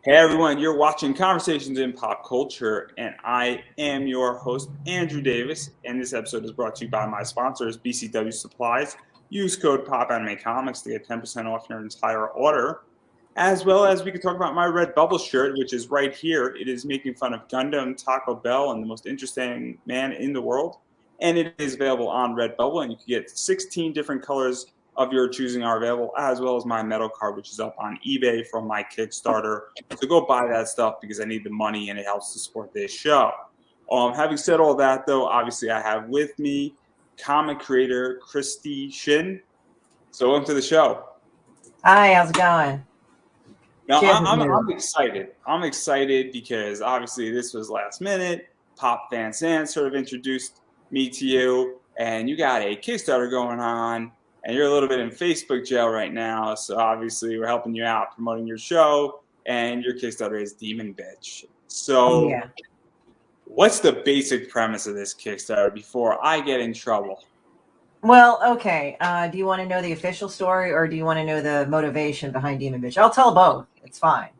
Hey everyone, you're watching Conversations in Pop Culture, and I am your host, Andrew Davis, and this episode is brought to you by my sponsors, BCW Supplies. Use code POPAnimeComics to get 10% off your entire order, as well as we can talk about my Redbubble shirt, which is right here. It is making fun of Gundam, Taco Bell, and the most interesting man in the world, and it is available on Redbubble, and you can get 16 different colors of your choosing are available, as well as my metal card, which is up on eBay from my Kickstarter. So go buy that stuff because I need the money and it helps to support this show. Having said all that, though, obviously I have with me comic creator Christie Shinn. So welcome to the show. Hi, how's it going? Now I'm excited. I'm excited because obviously this was last minute. Pop Van Sant sort of introduced me to you, and you got a Kickstarter going on. And you're a little bit in Facebook jail right now, so obviously we're helping you out promoting your show, and your Kickstarter is Demon Bitch. So yeah. What's the basic premise of this Kickstarter before I get in trouble? Well, okay. Do you want to know the official story or do you want to know the motivation behind Demon Bitch? I'll tell both. It's fine.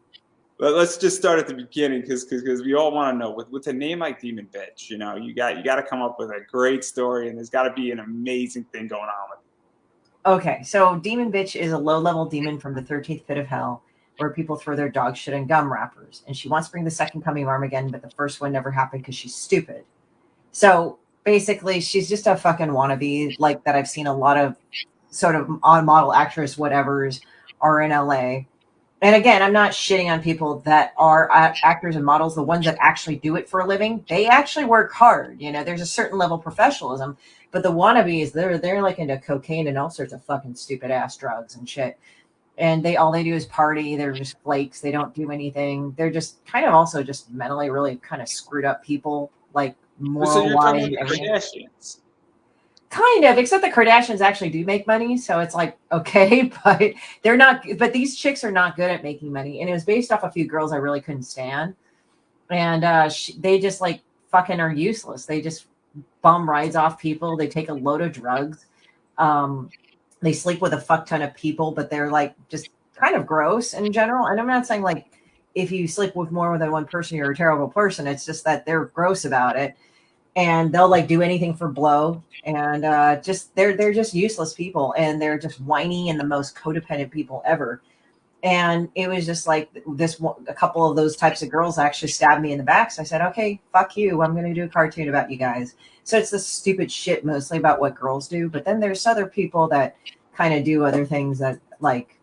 But let's just start at the beginning because we all want to know with a name like Demon Bitch, you know, you got to come up with a great story, and there's got to be an amazing thing going on with it. Okay, so Demon Bitch is a low-level demon from the 13th pit of hell where people throw their dog shit in gum wrappers. And she wants to bring the second coming of Armageddon, but the first one never happened because she's stupid. So basically, she's just a fucking wannabe, like that I've seen a lot of sort of on-model actress whatevers are in LA. And again, I'm not shitting on people that are actors and models, the ones that actually do it for a living. They actually work hard. You know, there's a certain level of professionalism. But the wannabes, they're like into cocaine and all sorts of fucking stupid ass drugs and shit. And all they do is party. They're just flakes. They don't do anything. They're just kind of also just mentally really kind of screwed up people, like moral So you're talking wise. about the Kardashians. Kind of, except the Kardashians actually do make money, so it's like okay, but they're not. But these chicks are not good at making money, and it was based off a few girls I really couldn't stand, and they just like fucking are useless. They just bum rides off people. They take a load of drugs. They sleep with a fuck ton of people, but they're like just kind of gross in general. And I'm not saying like if you sleep with more than one person, you're a terrible person. It's just that they're gross about it. And they'll like do anything for blow, and just they're just useless people, and they're just whiny and the most codependent people ever. And it was just like a couple of those types of girls actually stabbed me in the back. So I said, okay, fuck you. I'm going to do a cartoon about you guys. So it's this stupid shit mostly about what girls do. But then there's other people that kind of do other things that like,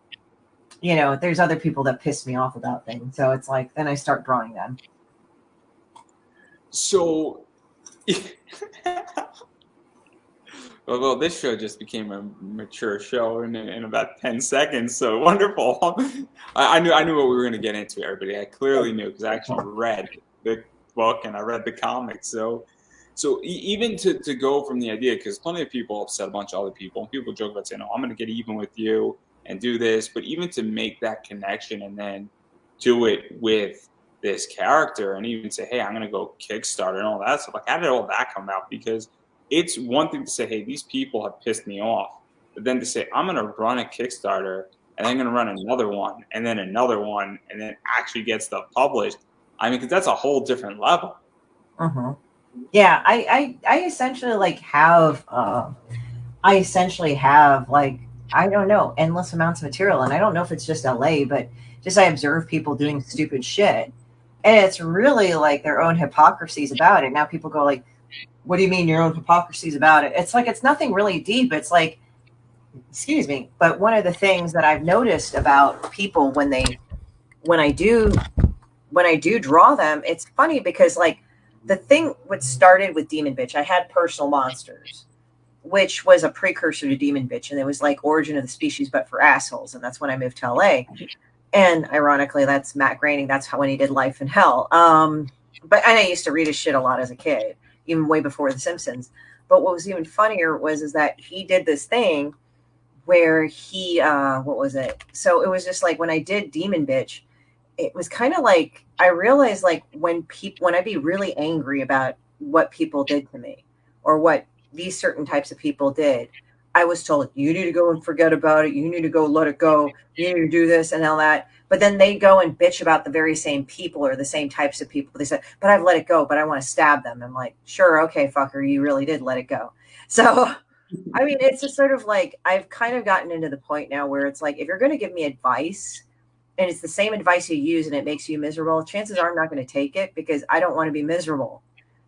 you know, there's other people that piss me off about things. So it's like, then I start drawing them. So well, this show just became a mature show in about 10 seconds. So wonderful. I knew what we were going to get into, everybody. I clearly knew because I actually read the book and I read the comics. So even to go from the idea, because plenty of people upset a bunch of other people, and people joke about saying, "Oh, I'm going to get even with you and do this," but even to make that connection and then do it with this character, and even say, "Hey, I'm going to go Kickstarter," and all that stuff. Like, how did all that come about? Because it's one thing to say, hey, these people have pissed me off. But then to say, I'm going to run a Kickstarter, and I'm going to run another one, and then another one, and then actually get stuff published. I mean, because that's a whole different level. Mm-hmm. Yeah, I essentially like have, I don't know, endless amounts of material. And I don't know if it's just LA, but just I observe people doing stupid shit. And it's really like their own hypocrisies about it. Now people go like, what do you mean your own hypocrisies about it? It's like, it's nothing really deep. It's like, excuse me. But one of the things that I've noticed about people when I do draw them, it's funny because like what started with Demon Bitch, I had Personal Monsters, which was a precursor to Demon Bitch. And it was like Origin of the Species, but for assholes. And that's when I moved to LA. And ironically, that's Matt Groening. That's when he did Life in Hell. But I used to read his shit a lot as a kid, even way before The Simpsons. But what was even funnier is that he did this thing where he, what was it? So it was just like when I did Demon Bitch, it was kind of like, I realized like when I'd be really angry about what people did to me or what these certain types of people did, I was told, you need to go and forget about it. You need to go let it go. You need to do this and all that. But then they go and bitch about the very same people or the same types of people. They said, but I've let it go, but I want to stab them. I'm like, sure, okay, fucker, you really did let it go. So, I mean, it's just sort of like, I've kind of gotten into the point now where it's like, if you're going to give me advice and it's the same advice you use and it makes you miserable, chances are I'm not going to take it because I don't want to be miserable.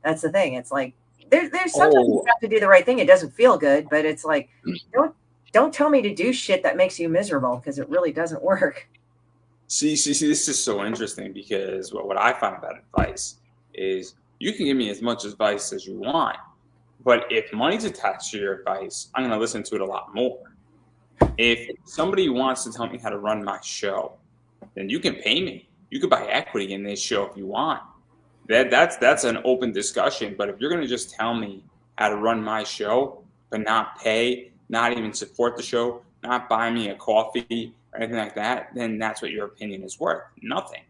That's the thing. It's like, there's sometimes you Oh, have to do the right thing. It doesn't feel good, but it's like, don't don't tell me to do shit that makes you miserable because it really doesn't work. see, this is so interesting because what I find about advice is you can give me as much advice as you want, but if money's attached to your advice, I'm going to listen to it a lot more. If somebody wants to tell me how to run my show, then you can pay me. You could buy equity in this show if you want. That's an open discussion. But if you're going to just tell me how to run my show, but not pay, not even support the show, not buy me a coffee or anything like that, then that's what your opinion is worth. Nothing,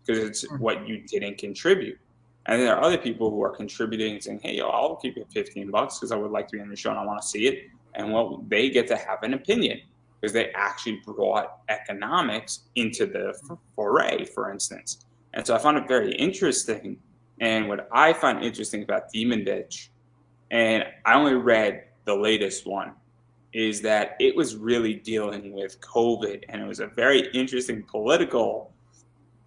because it's what you didn't contribute. And there are other people who are contributing and saying, "Hey, yo, I'll keep it $15 because I would like to be on your show and I want to see it." And well, they get to have an opinion because they actually brought economics into the foray, for instance. And so I found it very interesting. And what I find interesting about Demon Bitch, and I only read the latest one, is that it was really dealing with COVID, and it was a very interesting political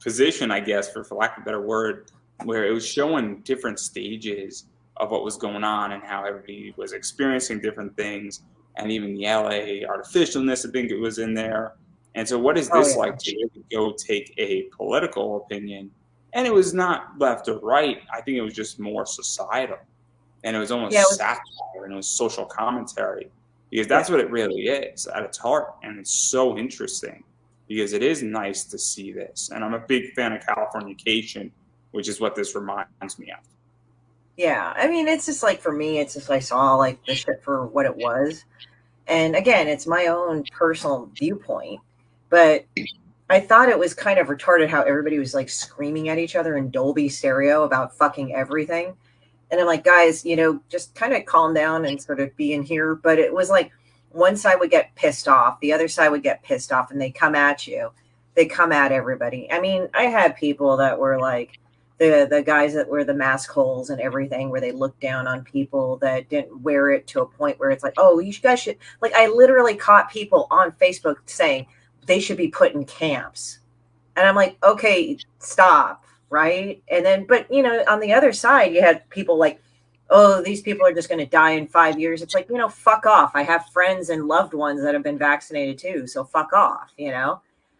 position, I guess, for lack of a better word, where it was showing different stages of what was going on and how everybody was experiencing different things, and even the LA artificialness, I think it was in there. And so, what is Oh this yeah, like to really go take a political opinion? And it was not left or right. I think it was just more societal, and it was yeah, it almost was, satire and it was social commentary because yeah. that's what it really is at its heart, and it's so interesting because it is nice to see this. And I'm a big fan of Californication, which is what this reminds me of. Yeah, I mean, it's just like for me, it's just I saw like the shit for what it was, and again, it's my own personal viewpoint, but I thought it was kind of retarded how everybody was like screaming at each other in Dolby stereo about fucking everything. And I'm like, guys, just kind of calm down and sort of be in here. But it was like one side would get pissed off, the other side would get pissed off, and they come at you. They come at everybody. I mean, I had people that were like the guys that wear the mask holes and everything, where they look down on people that didn't wear it to a point where it's like, oh, you guys should. Like, I literally caught people on Facebook saying they should be put in camps. And I'm like, okay, stop, right? And then, but on the other side, you had people like, oh, these people are just going to die in 5 years. It's like, fuck off. I have friends and loved ones that have been vaccinated too. So fuck off.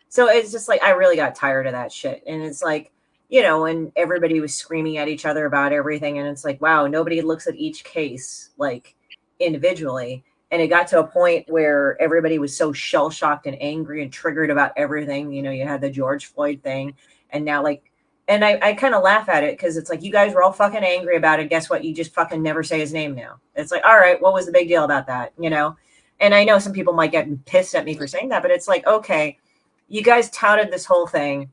So it's just like, I really got tired of that shit. And it's like, and everybody was screaming at each other about everything. And it's like, wow, nobody looks at each case like individually. And it got to a point where everybody was so shell shocked and angry and triggered about everything. You had the George Floyd thing, and now like, and I kind of laugh at it because it's like, you guys were all fucking angry about it. Guess what? You just fucking never say his name now. It's like, all right, what was the big deal about that? And I know some people might get pissed at me for saying that, but it's like, okay, you guys touted this whole thing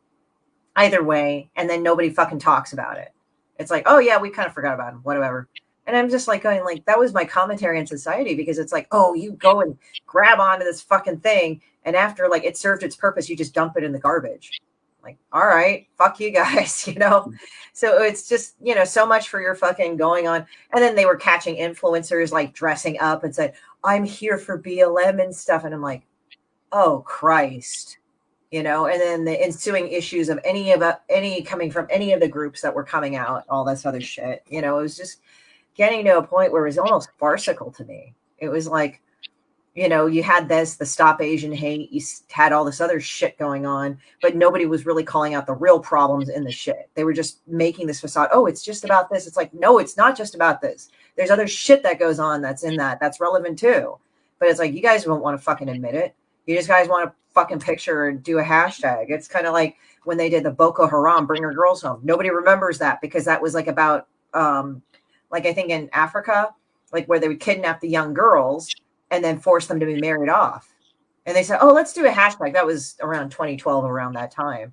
either way, and then nobody fucking talks about it. It's like, oh yeah, we kind of forgot about him, whatever. And I'm just like going like, that was my commentary on society, because it's like, oh, you go and grab onto this fucking thing, and after like it served its purpose, you just dump it in the garbage. Like, all right, fuck you guys. So it's just, so much for your fucking going on. And then they were catching influencers like dressing up and said, I'm here for BLM and stuff. And I'm like, oh Christ. And then the ensuing issues of any coming from any of the groups that were coming out, all this other shit. It was just getting to a point where it was almost farcical to me. It was like, you had the Stop Asian Hate, you had all this other shit going on, but nobody was really calling out the real problems in the shit. They were just making this facade. Oh, it's just about this. It's like, no, it's not just about this. There's other shit that goes on that's in that's relevant too. But it's like, you guys won't want to fucking admit it. You just guys want to fucking picture and do a hashtag. It's kind of like when they did the Boko Haram, bring our girls home. Nobody remembers that because that was like about, like I think in Africa, like where they would kidnap the young girls and then force them to be married off. And they said, oh, let's do a hashtag. That was around 2012, around that time.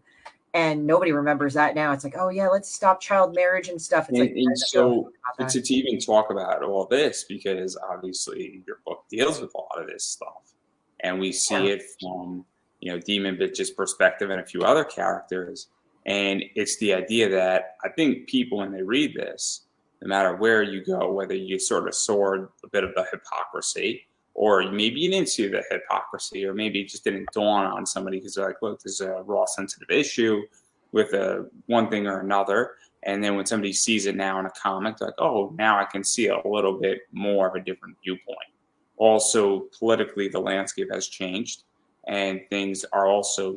And nobody remembers that now. It's like, oh yeah, let's stop child marriage and stuff. It's like, And so to even talk about all this, because obviously your book deals with a lot of this stuff, and we see Yeah. it from Demon Bitch's perspective and a few other characters. And it's the idea that I think people, when they read this, no matter where you go, whether you sort of sword a bit of the hypocrisy, or maybe you didn't see the hypocrisy, or maybe it just didn't dawn on somebody because they're like, look, there's a raw sensitive issue with one thing or another. And then when somebody sees it now in a comic, they're like, oh, now I can see a little bit more of a different viewpoint. Also, politically, the landscape has changed, and things are also,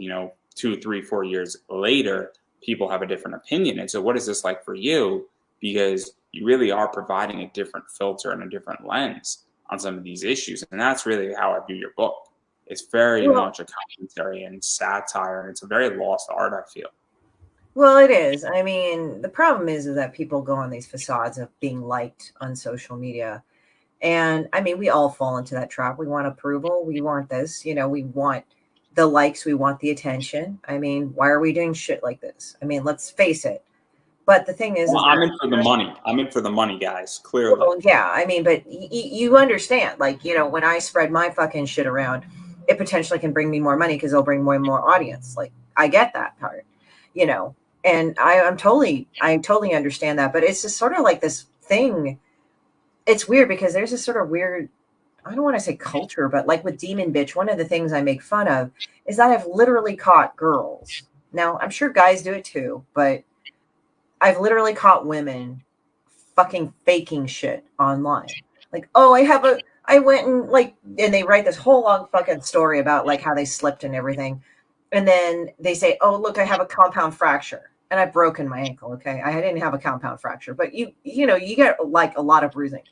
2, 3, 4 years later, people have a different opinion. And so, what is this like for you? Because you really are providing a different filter and a different lens on some of these issues. And that's really how I view your book. It's very Well, much a commentary and satire, and it's a very lost art, I feel. well, it is. I mean, the problem is that people go on these facades of being liked on social media. And I mean, we all fall into that trap. We want approval. We want this, we want the likes. We want the attention. I mean, why are we doing shit like this? I mean, let's face it. But the thing is Well, that, I'm in for the money. I'm in for the money, guys, clearly. well, yeah, I mean, but you understand, like, when I spread my fucking shit around, it potentially can bring me more money because it'll bring more and more audience. Like, I get that part, you know, and I totally understand that. But it's just sort of like this thing. It's weird because there's this sort of weird, I don't want to say culture, but like with Demon Bitch, one of the things I make fun of is that I've literally caught girls. Now, I'm sure guys do it too, but I've literally caught women fucking faking shit online. Like, oh, I went and like, and they write this whole long fucking story about like how they slipped and everything. And then they say, oh, look, I have a compound fracture and I've broken my ankle. Okay. I didn't have a compound fracture, but you get like a lot of bruising.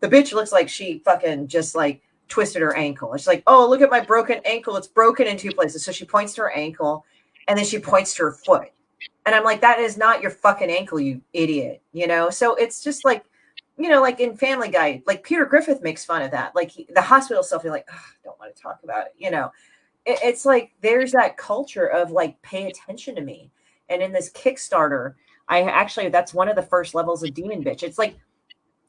The bitch looks like she fucking just like twisted her ankle. It's like, oh, look at my broken ankle. It's broken in two places. So she points to her ankle and then she points to her foot. And I'm like, that is not your fucking ankle, you idiot. So it's just like, like in Family Guy, like Peter Griffith makes fun of that. Like the hospital stuff, you're like, I don't want to talk about it. It's like there's that culture of like, pay attention to me. And in this Kickstarter, that's one of the first levels of Demon Bitch. It's like,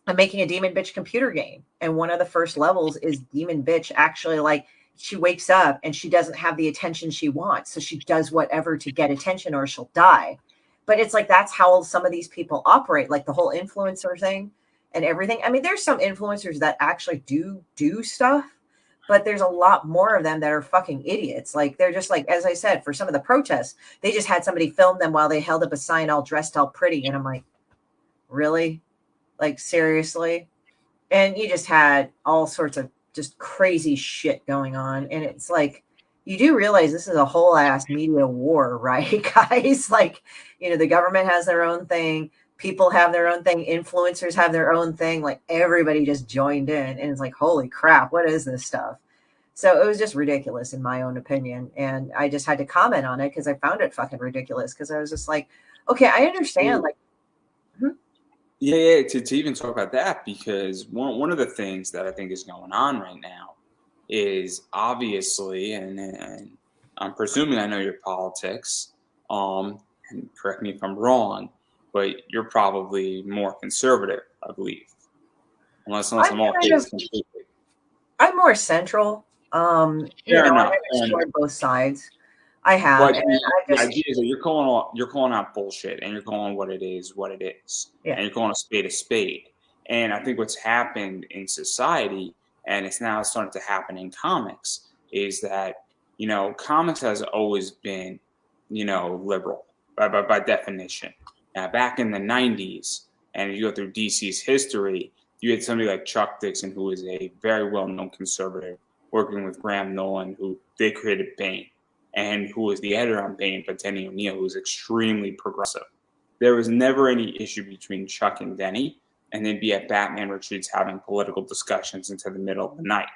I'm making a Demon Bitch computer game. And one of the first levels is Demon Bitch actually like, she wakes up and she doesn't have the attention she wants. So she does whatever to get attention or she'll die. But it's like, that's how some of these people operate, like the whole influencer thing and everything. I mean, there's some influencers that actually do stuff, but there's a lot more of them that are fucking idiots. Like they're just like, as I said, for some of the protests, they just had somebody film them while they held up a sign all dressed all pretty. And I'm like, really? Like, seriously? And you just had all sorts of just crazy shit going on. And it's like, you do realize this is a whole ass media war, right, guys? Like, the government has their own thing. People have their own thing. Influencers have their own thing. Like, everybody just joined in. And it's like, holy crap, what is this stuff? So it was just ridiculous, in my own opinion. And I just had to comment on it because I found it fucking ridiculous. Because I was just like, okay, I understand. Like, Yeah, to even talk about that, because one of the things that I think is going on right now is obviously, and I'm presuming I know your politics, and correct me if I'm wrong, but you're probably more conservative, I believe, unless I'm I'm off kind base of, completely. I'm more central. Fair I enough, have fair enough. explored both sides. I have, But and I the just, idea is that you're calling out bullshit, and you're calling what it is, yeah. and you're calling a spade a spade. And I think what's happened in society, and it's now starting to happen in comics, is that comics has always been liberal by definition. Now, back in the '90s, and if you go through DC's history, you had somebody like Chuck Dixon, who was a very well-known conservative, working with Graham Nolan, who they created Bane, and who was the editor on Bane, but Denny O'Neil, who was extremely progressive. There was never any issue between Chuck and Denny, and they'd be at Batman retreats having political discussions into the middle of the night.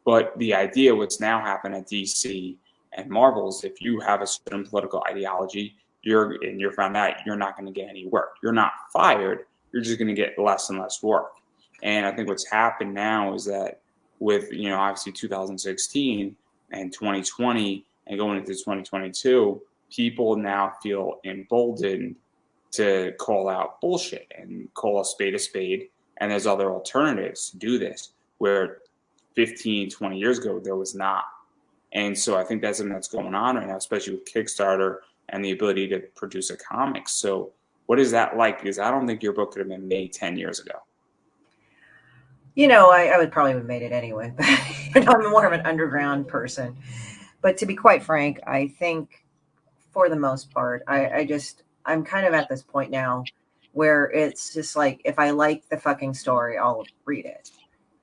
But the idea, what's now happened at DC and Marvel's, if you have a certain political ideology, you're found out you're not going to get any work. You're not fired. You're just going to get less and less work. And I think what's happened now is that with obviously 2016 and 2020 and going into 2022, people now feel emboldened to call out bullshit and call a spade. And there's other alternatives to do this, where 15, 20 years ago, there was not. And so I think that's something that's going on right now, especially with Kickstarter and the ability to produce a comic. So what is that like? Because I don't think your book could have been made 10 years ago. You know, I would probably have made it anyway, but I'm more of an underground person. But to be quite frank, I think for the most part, I'm kind of at this point now where it's just like, if I like the fucking story, I'll read it.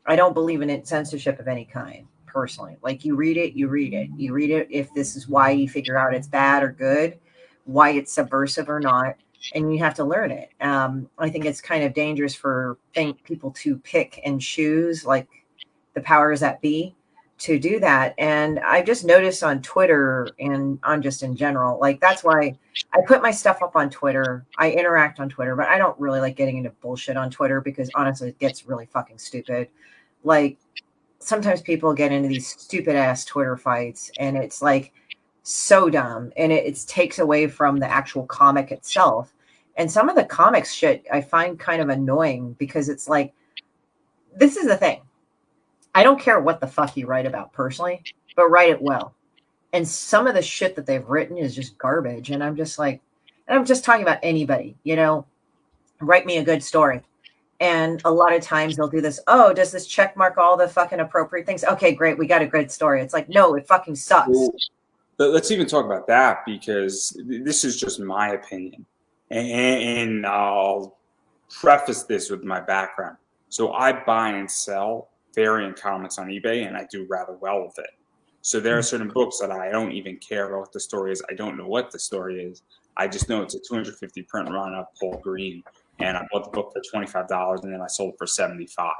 I don't believe in it, censorship of any kind, personally. Like, you read it, you read it. You read it if this is why you figure out it's bad or good, why it's subversive or not, and you have to learn it. I think it's kind of dangerous for people to pick and choose, like the powers that be, to do that. And I've just noticed on Twitter and on just in general, like, that's why I put my stuff up on Twitter. I interact on Twitter, but I don't really like getting into bullshit on Twitter because honestly, it gets really fucking stupid. Like, sometimes people get into these stupid ass Twitter fights and it's like so dumb, and it takes away from the actual comic itself. And some of the comics shit I find kind of annoying because it's like, this is the thing. I don't care what the fuck you write about personally, but write it well. And some of the shit that they've written is just garbage. And I'm just like, and I'm just talking about anybody, write me a good story. And a lot of times they'll do this. Oh, does this check mark all the fucking appropriate things? Okay, great. We got a great story. It's like, no, it fucking sucks. Well, let's even talk about that, because this is just my opinion. And I'll preface this with my background. So I buy and sell variant comics on eBay, and I do rather well with it. So there are certain books that I don't even care about what the story is. I don't know what the story is. I just know it's a 250 print run of Paul Green, and I bought the book for $25, and then I sold it for $75.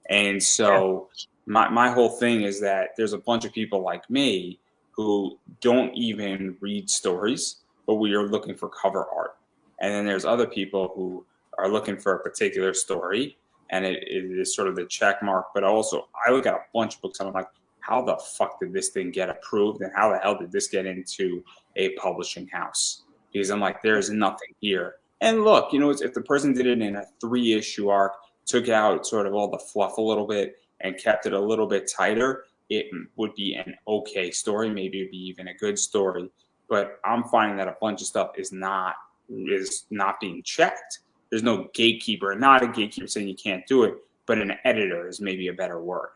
And so my whole thing is that there's a bunch of people like me who don't even read stories, but we are looking for cover art. And then there's other people who are looking for a particular story, and it is sort of the check mark. But also, I look at a bunch of books and I'm like, how the fuck did this thing get approved, and how the hell did this get into a publishing house? Because I'm like, there's nothing here. And look, if the person did it in a 3-issue arc, took out sort of all the fluff a little bit and kept it a little bit tighter, it would be an okay story. Maybe it'd be even a good story. But I'm finding that a bunch of stuff is not being checked. There's no gatekeeper, not a gatekeeper saying you can't do it, but an editor is maybe a better word.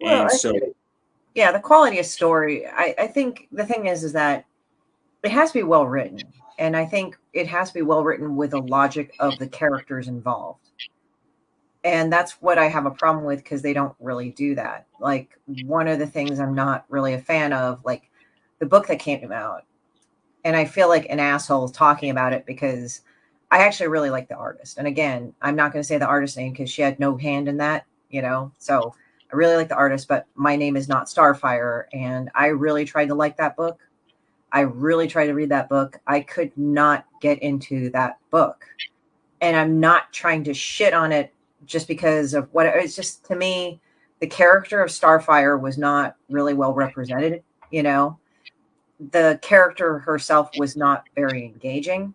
Well, And so, yeah, the quality of story. I think the thing is that it has to be well written. And I think it has to be well written with the logic of the characters involved. And that's what I have a problem with, because they don't really do that. Like, one of the things I'm not really a fan of, like the book that came out, and I feel like an asshole talking about it because I actually really like the artist. And again, I'm not going to say the artist's name because she had no hand in that, So I really like the artist, but my name is not Starfire. And I really tried to like that book. I really tried to read that book. I could not get into that book. And I'm not trying to shit on it just because of what it's just, to me, the character of Starfire was not really well represented. The character herself was not very engaging.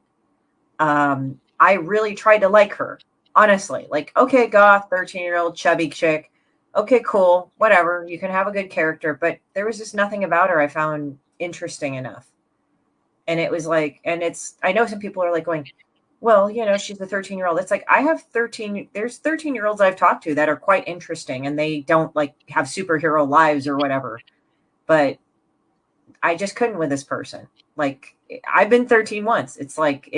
I really tried to like her, honestly. Like, okay, goth, 13-year-old chubby chick. Okay, cool, whatever. You can have a good character, but there was just nothing about her I found interesting enough. And it was like, I know some people are like going, well, she's a 13-year-old. It's like, there's 13-year-olds I've talked to that are quite interesting, and they don't like have superhero lives or whatever. But I just couldn't with this person. Like, I've been 13 once. It's like,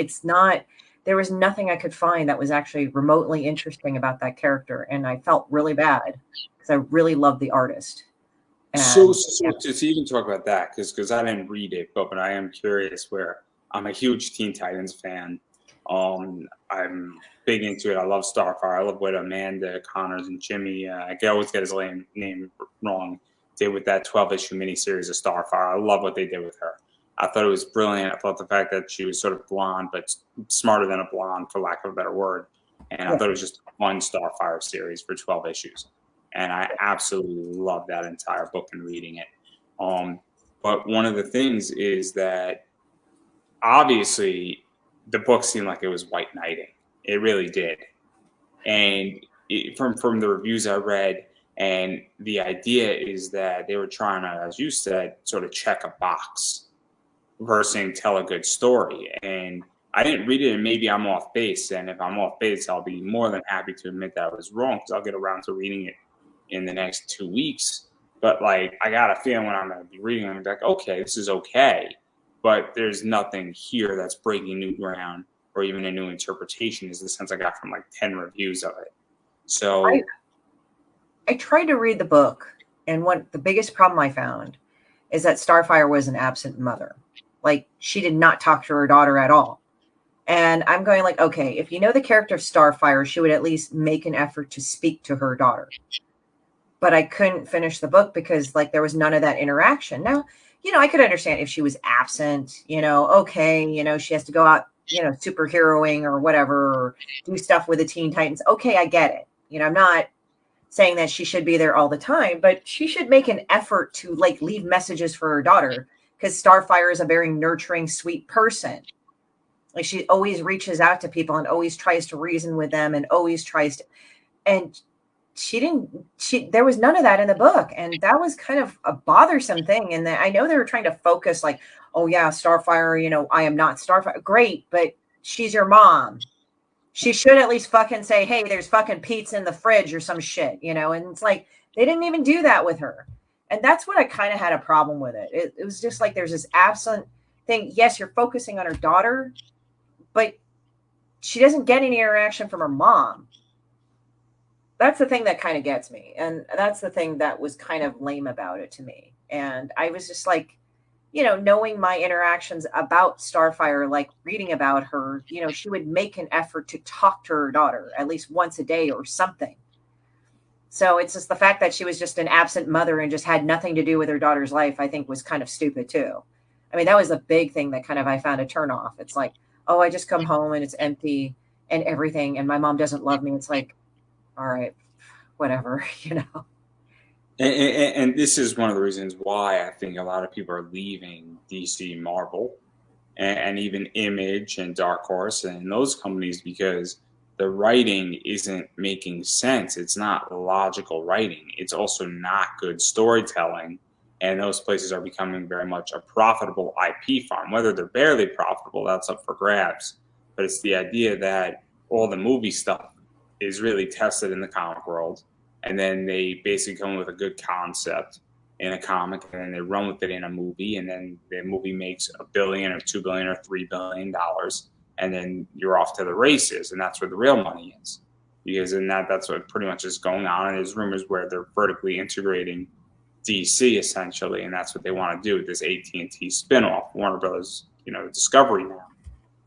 there was nothing I could find that was actually remotely interesting about that character. And I felt really bad because I really loved the artist. so, And so to even talk about that, because I didn't read it, but I am curious. Where I'm a huge Teen Titans fan. I'm big into it. I love Starfire. I love what Amanda Connors and Jimmy. I always get his name wrong. Did with that 12-issue miniseries of Starfire. I love what they did with her. I thought it was brilliant. I thought the fact that she was sort of blonde, but smarter than a blonde, for lack of a better word. And I thought it was just a fun Starfire series for 12 issues. And I absolutely loved that entire book and reading it. But one of the things is that obviously the book seemed like it was white knighting. It really did. And from the reviews I read, And the idea is that they were trying to, as you said, sort of check a box versus tell a good story. And I didn't read it, and maybe I'm off base. And if I'm off base, I'll be more than happy to admit that I was wrong, because I'll get around to reading it in the next 2 weeks. But like, I got a feeling when I'm going to be reading, I'm gonna be like, okay, this is okay, but there's nothing here that's breaking new ground or even a new interpretation. Is the sense I got from like 10 reviews of it. I, So I tried to read the book, and what the biggest problem I found is that Starfire was an absent mother. Like, she did not talk to her daughter at all. And I'm going like, okay, if you know the character of Starfire, she would at least make an effort to speak to her daughter. But I couldn't finish the book because like there was none of that interaction. Now, I could understand if she was absent, okay, she has to go out, superheroing or whatever, or do stuff with the Teen Titans. Okay, I get it. I'm not saying that she should be there all the time, but she should make an effort to like leave messages for her daughter, because Starfire is a very nurturing, sweet person. Like, she always reaches out to people and always tries to reason with them and always tries to, and there was none of that in the book. And that was kind of a bothersome thing. And I know they were trying to focus like, oh yeah, Starfire, I am not Starfire. Great. But she's your mom. She should at least fucking say, hey, there's fucking pizza in the fridge or some shit, and it's like, they didn't even do that with her. And that's what I kind of had a problem with it. It was just like, there's this absent thing. Yes, you're focusing on her daughter, but she doesn't get any interaction from her mom. That's the thing that kind of gets me. And that's the thing that was kind of lame about it to me. And I was just like, knowing my interactions about Starfire, like reading about her, she would make an effort to talk to her daughter at least once a day or something. So it's just the fact that she was just an absent mother and just had nothing to do with her daughter's life, I think was kind of stupid too. I mean, that was a big thing that kind of I found a turn off. It's like, oh, I just come home and it's empty and everything, and my mom doesn't love me. It's like, all right, whatever, and this is one of the reasons why I think a lot of people are leaving DC, Marvel, and even Image and Dark Horse and those companies, because the writing isn't making sense. It's not logical writing. It's also not good storytelling. And those places are becoming very much a profitable IP farm. Whether they're barely profitable, that's up for grabs. But it's the idea that all the movie stuff is really tested in the comic world, and then they basically come with a good concept in a comic, and then they run with it in a movie, and then the movie makes $1 billion or $2 billion or $3 billion, and then you're off to the races, and that's where the real money is. Because in that's what pretty much is going on. And there's rumors where they're vertically integrating DC essentially, and that's what they want to do with this AT&T spinoff, Warner Brothers, Discovery now,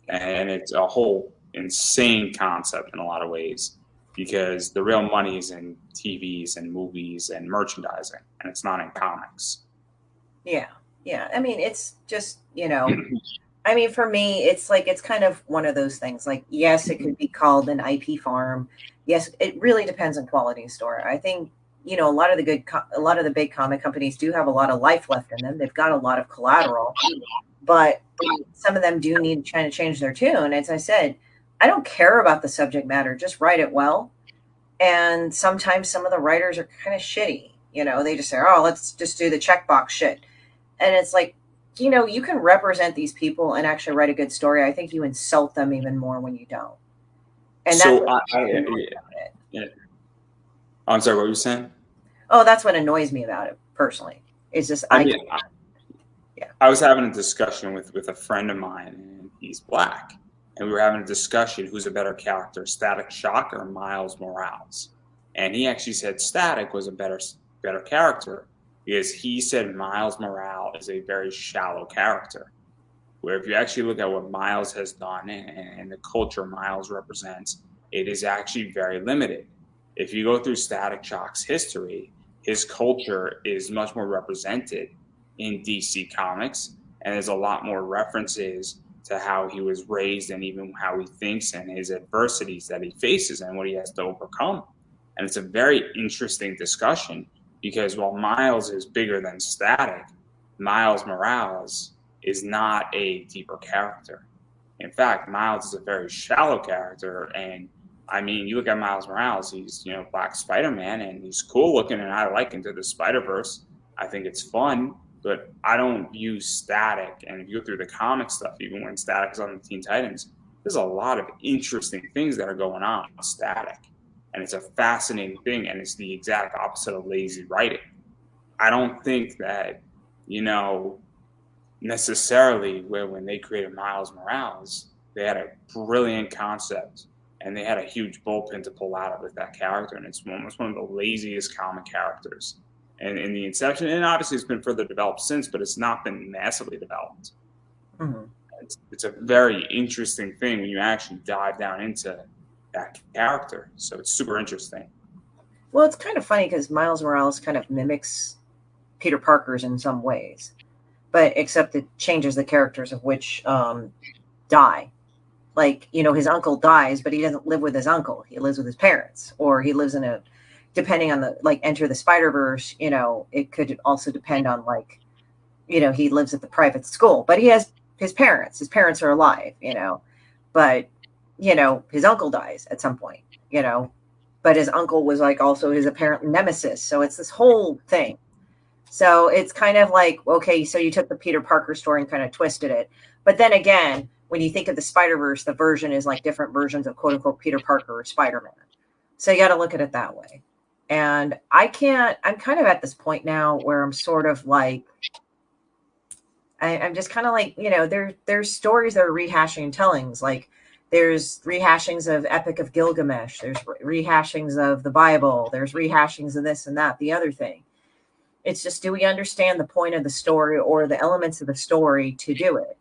and it's a whole insane concept in a lot of ways, because the real money is in TVs and movies and merchandising, and it's not in comics. Yeah. Yeah. I mean, it's just, I mean, for me, it's like, it's kind of one of those things. Like, yes, it could be called an IP farm. Yes, it really depends on quality store. I think, a lot of the big comic companies do have a lot of life left in them. They've got a lot of collateral, but some of them do need to kind of change their tune. As I said, I don't care about the subject matter. Just write it well. And sometimes some of the writers are kind of shitty. They just say, oh, let's just do the checkbox shit. And it's like, you can represent these people and actually write a good story. I think you insult them even more when you don't. And So that's I'm sorry, what were you saying? Oh, that's what annoys me about it personally. It's just I mean, I was having a discussion with a friend of mine, and he's black, and we were having a discussion who's a better character, Static Shock or Miles Morales. And he actually said Static was a better character, because he said Miles Morales is a very shallow character. Where if you actually look at what Miles has done, and the culture Miles represents, it is actually very limited. If you go through Static Shock's history, his culture is much more represented in DC Comics, and there's a lot more references to how he was raised and even how he thinks and his adversities that he faces and what he has to overcome. And it's a very interesting discussion, because while Miles is bigger than Static, Miles Morales is not a deeper character. In fact, Miles is a very shallow character, and I mean, you look at Miles Morales, he's, Black Spider-Man, and he's cool looking, and I like Into the Spider-Verse. I think it's fun, but I don't view Static. And if you go through the comic stuff, even when Static is on the Teen Titans, there's a lot of interesting things that are going on with Static. And it's a fascinating thing, and it's the exact opposite of lazy writing. I don't think that, you know, necessarily where when they created Miles Morales, they had a brilliant concept and they had a huge bullpen to pull out of with that character, and it's almost one of the laziest comic characters. And in the inception, and obviously it's been further developed since, but it's not been massively developed. Mm-hmm. It's a very interesting thing when you actually dive down into that character. So it's super interesting. Well, it's kind of funny because Miles Morales kind of mimics Peter Parker's in some ways, but except it changes the characters of which die. Like, his uncle dies, but he doesn't live with his uncle. He lives with his parents, or he lives in a, depending on the, like, Enter the Spider-Verse, it could also depend on, like, he lives at the private school, but he has his parents. His parents are alive, but, his uncle dies at some point, but his uncle was, like, also his apparent nemesis. So it's this whole thing. So it's kind of like, okay, so you took the Peter Parker story and kind of twisted it. But then again, when you think of the Spider-Verse, the version is like different versions of quote unquote Peter Parker or Spider-Man. So you got to look at it that way. And I'm kind of at this point now where I'm sort of like, I'm just kind of like, there's stories that are rehashing and tellings. Like there's rehashings of Epic of Gilgamesh. There's rehashings of the Bible. There's rehashings of this and that, the other thing. It's just, do we understand the point of the story or the elements of the story to do it?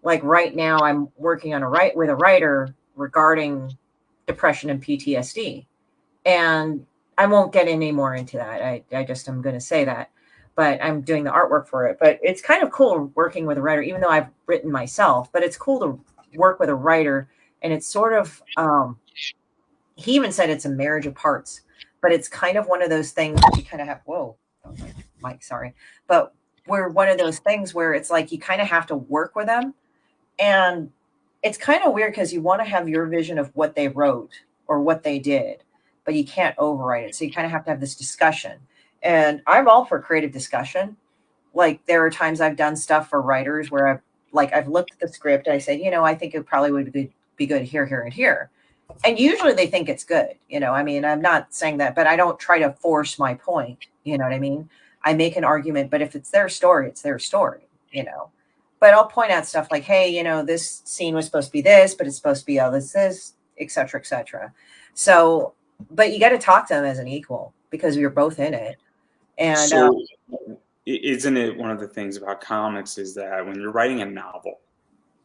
Like right now, I'm working on with a writer regarding depression and PTSD. And I won't get any more into that. I'm going to say that, but I'm doing the artwork for it. But it's kind of cool working with a writer, even though I've written myself, but it's cool to work with a writer. And it's sort of, he even said it's a marriage of parts, but it's kind of one of those things that you kind of have, whoa, Mike, sorry. But we're one of those things where it's like, you kind of have to work with them. And it's kind of weird because you want to have your vision of what they wrote or what they did, but you can't overwrite it. So you kind of have to have this discussion. And I'm all for creative discussion. Like there are times I've done stuff for writers where I've looked at the script and I say, I think it probably would be good here, here, and here. And usually they think it's good. I mean, I'm not saying that, but I don't try to force my point. You know what I mean? I make an argument, but if it's their story, it's their story, But I'll point out stuff like, hey, this scene was supposed to be this, but it's supposed to be all this, et cetera, et cetera. So, but you got to talk to them as an equal because you're both in it. And so, isn't it one of the things about comics is that when you're writing a novel,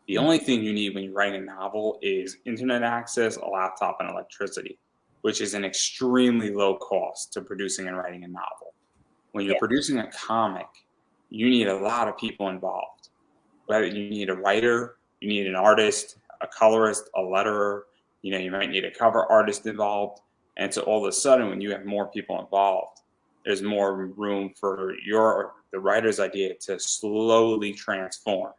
the only thing you need when you're writing a novel is internet access, a laptop, and electricity, which is an extremely low cost to producing and writing a novel. When you're producing a comic, you need a lot of people involved. Whether you need a writer, you need an artist, a colorist, a letterer, you might need a cover artist involved. And so all of a sudden, when you have more people involved, there's more room for the writer's idea to slowly transform.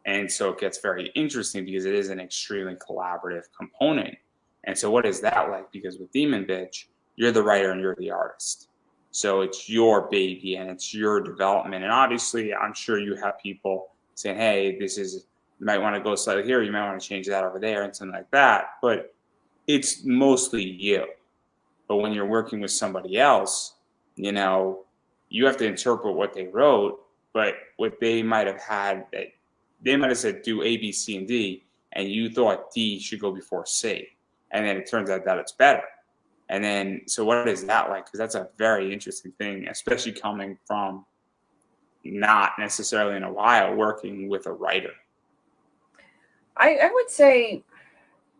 And so it gets very interesting because it is an extremely collaborative component. And so what is that like? Because with Demon Bitch, you're the writer and you're the artist. So it's your baby and it's your development. And obviously, I'm sure you have people saying, hey, you might want to go slightly here, you might want to change that over there and something like that. But it's mostly you. But when you're working with somebody else, you have to interpret what they wrote, but what they might have had, they might have said do A, B, C, and D, and you thought D should go before C. And then it turns out that it's better. And then, so what is that like? Because that's a very interesting thing, especially coming from not necessarily in a while working with a writer. I would say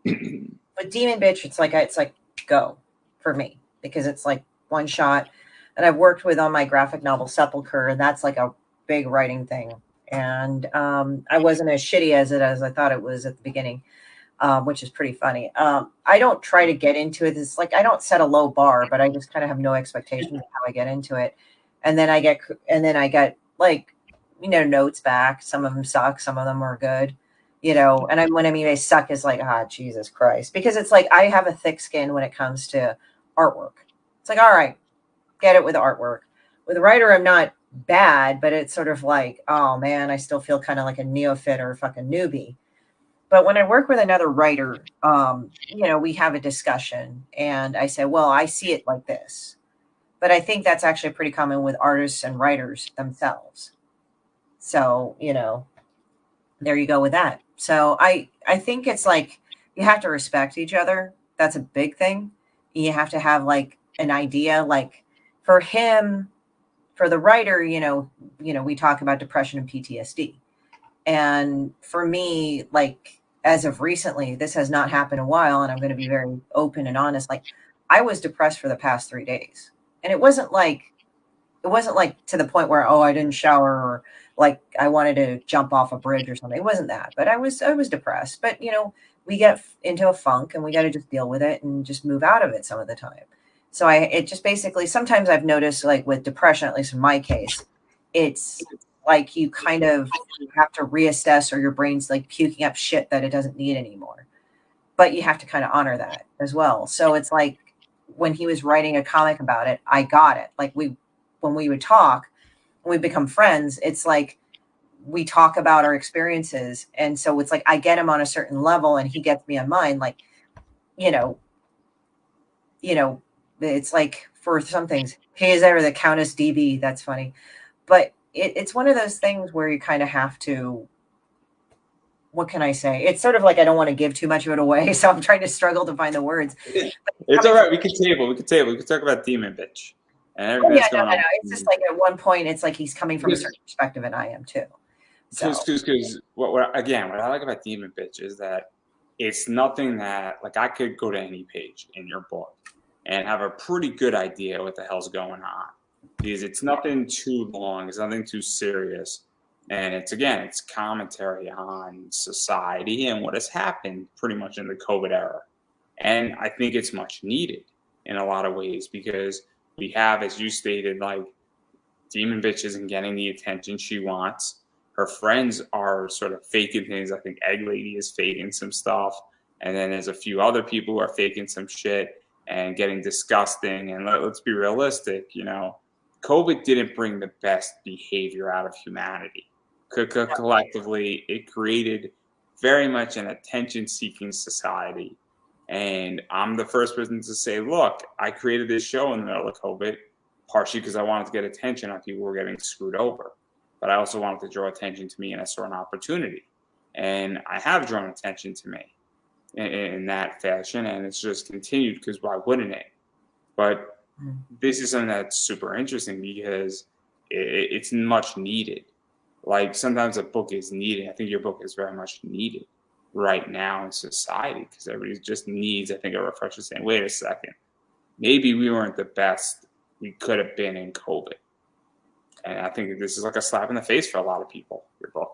with Demon Bitch, it's like go for me because it's like one shot. And I've worked with on my graphic novel Sepulcher, and that's like a big writing thing. And I wasn't as shitty as I thought it was at the beginning. Which is pretty funny. I don't try to get into it. It's like I don't set a low bar, but I just kind of have no expectations of how I get into it. And then I get like, notes back. Some of them suck, some of them are good, And when I mean I suck is like, Jesus Christ, because it's like I have a thick skin when it comes to artwork. It's like, all right, get it with artwork. With a writer, I'm not bad, but it's sort of like, oh man, I still feel kind of like a neophyte or a fucking newbie. But when I work with another writer, we have a discussion and I say, well, I see it like this. But I think that's actually pretty common with artists and writers themselves. So, there you go with that. So I think it's like you have to respect each other. That's a big thing. You have to have like an idea. Like for him, for the writer, we talk about depression and PTSD. And for me, like as of recently, this has not happened in a while, and I'm going to be very open and honest. Like I was depressed for the past 3 days, and it wasn't like to the point where, oh, I didn't shower or like I wanted to jump off a bridge or something. It wasn't that, but I was depressed. But we get into a funk and we got to just deal with it and just move out of it some of the time. So it just basically, sometimes I've noticed like with depression, at least in my case, it's like you kind of have to reassess, or your brain's like puking up shit that it doesn't need anymore. But you have to kind of honor that as well. So it's like when he was writing a comic about it, I got it. Like when we would talk, when we become friends, it's like we talk about our experiences. And so it's like I get him on a certain level and he gets me on mine. Like, you know, you know, it's like for some things, he is ever the Countess DB. That's funny. But it's one of those things where you kind of have to, what can I say? It's sort of like I don't want to give too much of it away. So I'm trying to struggle to find the words. It's Coming all from, right. We can table. We can table. We can talk about Demon Bitch and oh, everything yeah, that's no, going no, no. on. It's just like at one point, it's like he's coming from a Because certain perspective, and I am too. So, what I like about Demon Bitch is that it's nothing that like I could go to any page in your book and have a pretty good idea what the hell's going on, because it's nothing too long, it's nothing too serious, and it's commentary on society and what has happened pretty much in the COVID era, and I think it's much needed in a lot of ways because we have, as you stated, like Demon Bitch isn't getting the attention she wants. Her friends are sort of faking things. I think Egg Lady is faking some stuff. And then there's a few other people who are faking some shit and getting disgusting. And let's be realistic, COVID didn't bring the best behavior out of humanity. Collectively, it created very much an attention seeking society. And I'm the first person to say, look, I created this show in the middle of COVID partially because I wanted to get attention on people who were getting screwed over. But I also wanted to draw attention to me and I saw an opportunity. And I have drawn attention to me in that fashion. And it's just continued because why wouldn't it? But this is something that's super interesting because it's much needed. Like sometimes a book is needed. I think your book is very much needed right now in society because everybody just needs, I think, a refresher saying, wait a second, maybe we weren't the best we could have been in COVID. And I think this is like a slap in the face for a lot of people, your book.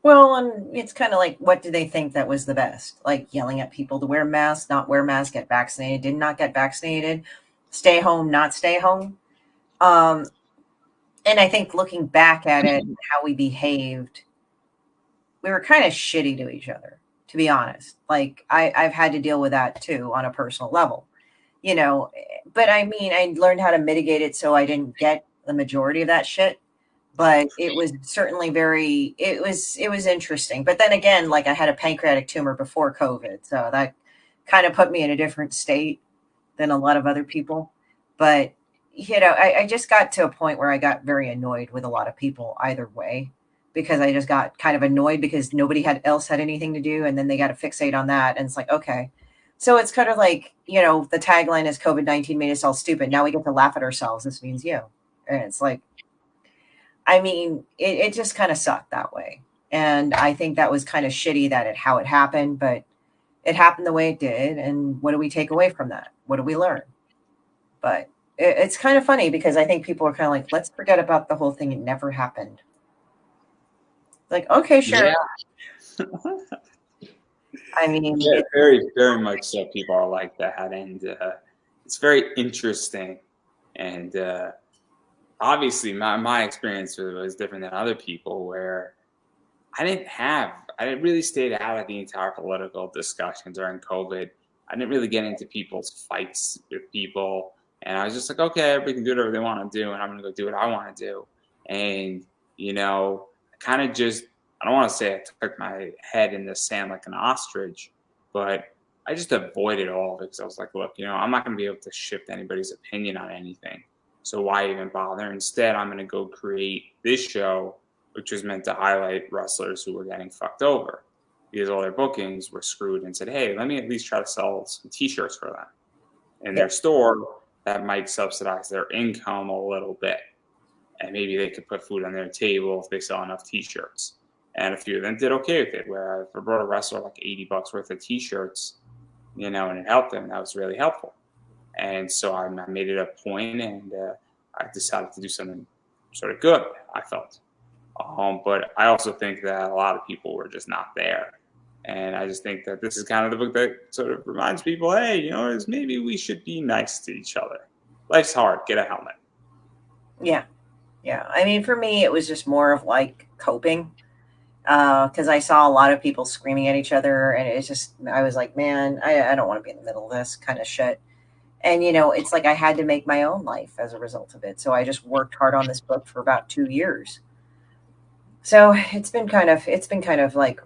well, and it's kind of like, what do they think that was the best? Like yelling at people to wear masks, not wear masks, get vaccinated, did not get vaccinated, stay home, not stay home. Um, and I think looking back at it, how we behaved, we were kind of shitty to each other, to be honest. Like I've had to deal with that too on a personal level, you know. But I mean, I learned how to mitigate it so I didn't get the majority of that shit. But it was certainly it was interesting. But then again, like I had a pancreatic tumor before COVID, so that kind of put me in a different state than a lot of other people. But I just got to a point where I got very annoyed with a lot of people either way, because I just got kind of annoyed because nobody had else had anything to do, and then they got to fixate on that, and it's like, okay. So it's kind of like, the tagline is COVID-19 made us all stupid. Now we get to laugh at ourselves. This means you. And it's like, I mean, it just kind of sucked that way. And I think that was kind of shitty how it happened, but it happened the way it did. And what do we take away from that? What do we learn? But it's kind of funny because I think people are kind of like, let's forget about the whole thing. It never happened. Like, okay, sure. Yeah. I mean, Yeah, very, very much so. People are like that. And it's very interesting. And obviously, my experience was different than other people where I didn't really stay out of the entire political discussion during COVID. I didn't really get into people's fights with people. And I was just like, okay, everybody can do whatever they want to do, and I'm going to go do what I want to do. And, I kind of just, I don't want to say I took my head in the sand like an ostrich, but I just avoided all of it because I was like, look, I'm not going to be able to shift anybody's opinion on anything. So why even bother? Instead, I'm going to go create this show, which was meant to highlight wrestlers who were getting fucked over because all their bookings were screwed, and said, hey, let me at least try to sell some t-shirts for them in Yeah. their store that might subsidize their income a little bit. And maybe they could put food on their table if they sell enough t-shirts. And a few of them did okay with it, where if I brought a wrestler like $80 worth of t-shirts, and it helped them, that was really helpful. And so I made it a point, and I decided to do something sort of good, I felt. But I also think that a lot of people were just not there. And I just think that this is kind of the book that sort of reminds people, hey, maybe we should be nice to each other. Life's hard. Get a helmet. Yeah. Yeah. I mean, for me, it was just more of like coping, because I saw a lot of people screaming at each other. And it's just, I was like, man, I don't want to be in the middle of this kind of shit. And, it's like I had to make my own life as a result of it. So I just worked hard on this book for about 2 years. So it's been kind of like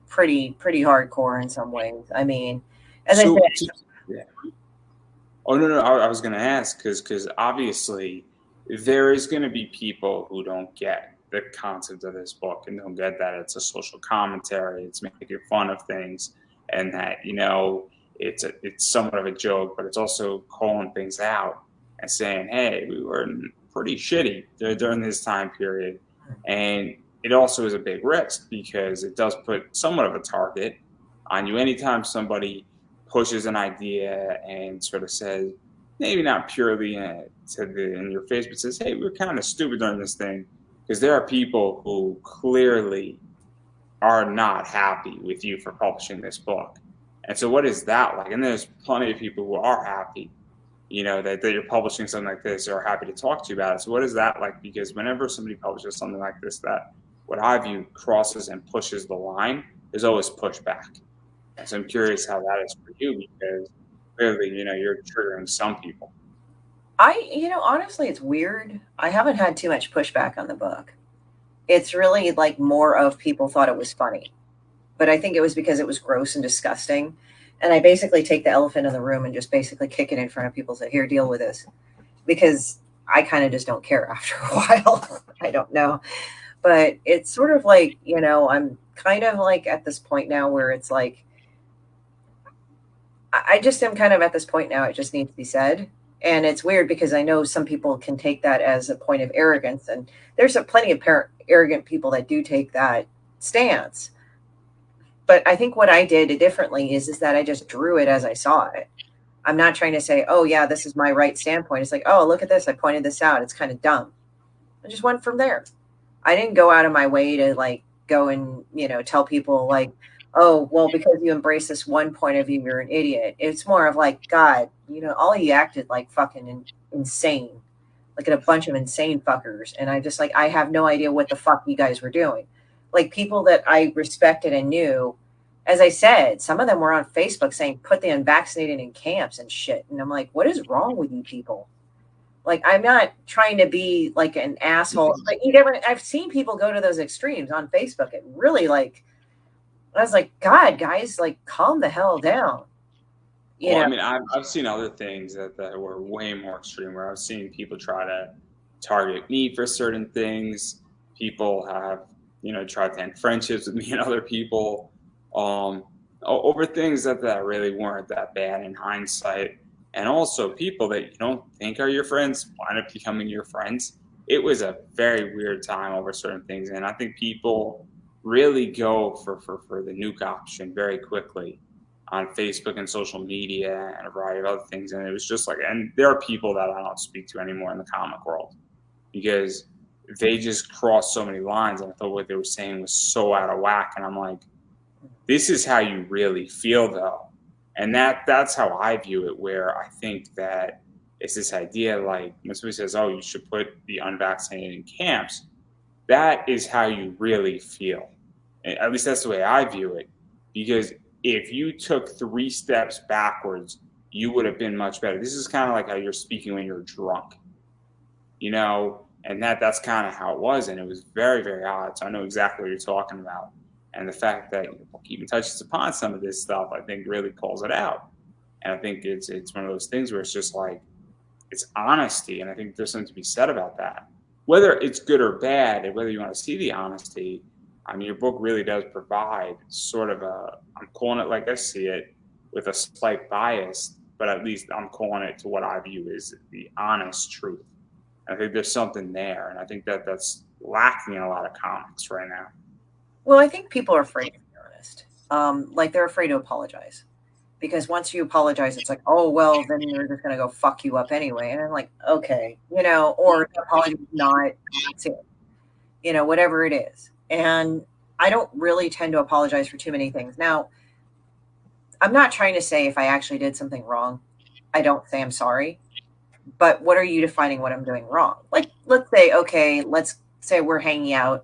pretty hardcore in some ways. I mean, as I said, Yeah. Oh no, no. I was going to ask because obviously there is going to be people who don't get the concept of this book and don't get that it's a social commentary, it's making fun of things, and that it's somewhat of a joke, but it's also calling things out and saying, hey, we were pretty shitty during this time period, and it also is a big risk because it does put somewhat of a target on you anytime somebody pushes an idea and sort of says, maybe not purely in your face, but says, hey, we're kind of stupid during this thing. Because there are people who clearly are not happy with you for publishing this book. And so, what is that like? And there's plenty of people who are happy, that you're publishing something like this or are happy to talk to you about it. So, what is that like? Because whenever somebody publishes something like this, that what I view crosses and pushes the line, there's always pushback. So I'm curious how that is for you because clearly, you're triggering some people. honestly, it's weird. I haven't had too much pushback on the book. It's really like more of people thought it was funny, but I think it was because it was gross and disgusting. And I basically take the elephant in the room and just basically kick it in front of people and say, here, deal with this. Because I kind of just don't care after a while. I don't know. But it's sort of like, I'm kind of like at this point now where it's like, I just am kind of at this point now, it just needs to be said. And it's weird because I know some people can take that as a point of arrogance. And there's plenty of arrogant people that do take that stance. But I think what I did differently is that I just drew it as I saw it. I'm not trying to say, oh, yeah, this is my right standpoint. It's like, oh, look at this. I pointed this out. It's kind of dumb. I just went from there. I didn't go out of my way to like go and, tell people like, oh, well, because you embrace this one point of view, you're an idiot. It's more of like, God, all you acted like fucking insane, like a bunch of insane fuckers. And I just like, I have no idea what the fuck you guys were doing. Like people that I respected and knew, as I said, some of them were on Facebook saying, put the unvaccinated in camps and shit. And I'm like, what is wrong with you people? Like, I'm not trying to be like an asshole, but I've seen people go to those extremes on Facebook. It really like, I was like, God, guys, like, calm the hell down. You Well, know, I mean, I've seen other things that were way more extreme where I've seen people try to target me for certain things. People have, tried to end friendships with me and other people um, over things that really weren't that bad in hindsight. And also people that you don't think are your friends wind up becoming your friends. It was a very weird time over certain things. And I think people really go for the nuke option very quickly on Facebook and social media and a variety of other things. And it was just like, and there are people that I don't speak to anymore in the comic world because they just crossed so many lines. And I thought what they were saying was so out of whack. And I'm like, this is how you really feel though. And that's how I view it, where I think that it's this idea like when somebody says, oh, you should put the unvaccinated in camps. that is how you really feel. At least that's the way I view it. Because if you took 3 steps backwards, you would have been much better. This is kind of like how you're speaking when you're drunk, and that's kind of how it was. And it was very, very odd. So I know exactly what you're talking about. And the fact that the book even touches upon some of this stuff, I think really calls it out. And I think it's one of those things where it's just like, it's honesty. And I think there's something to be said about that. Whether it's good or bad, and whether you want to see the honesty, I mean, your book really does provide sort of I'm calling it like I see it, with a slight bias, but at least I'm calling it to what I view as the honest truth. I think there's something there, and I think that's lacking in a lot of comics right now. Well, I think people are afraid to be honest. Like they're afraid to apologize because once you apologize, it's like, oh well, then you're just gonna go fuck you up anyway. And I'm like, okay, or the apology is not sincere, whatever it is. And I don't really tend to apologize for too many things. Now, I'm not trying to say if I actually did something wrong, I don't say I'm sorry. But what are you defining what I'm doing wrong? Like, let's say, okay, let's say we're hanging out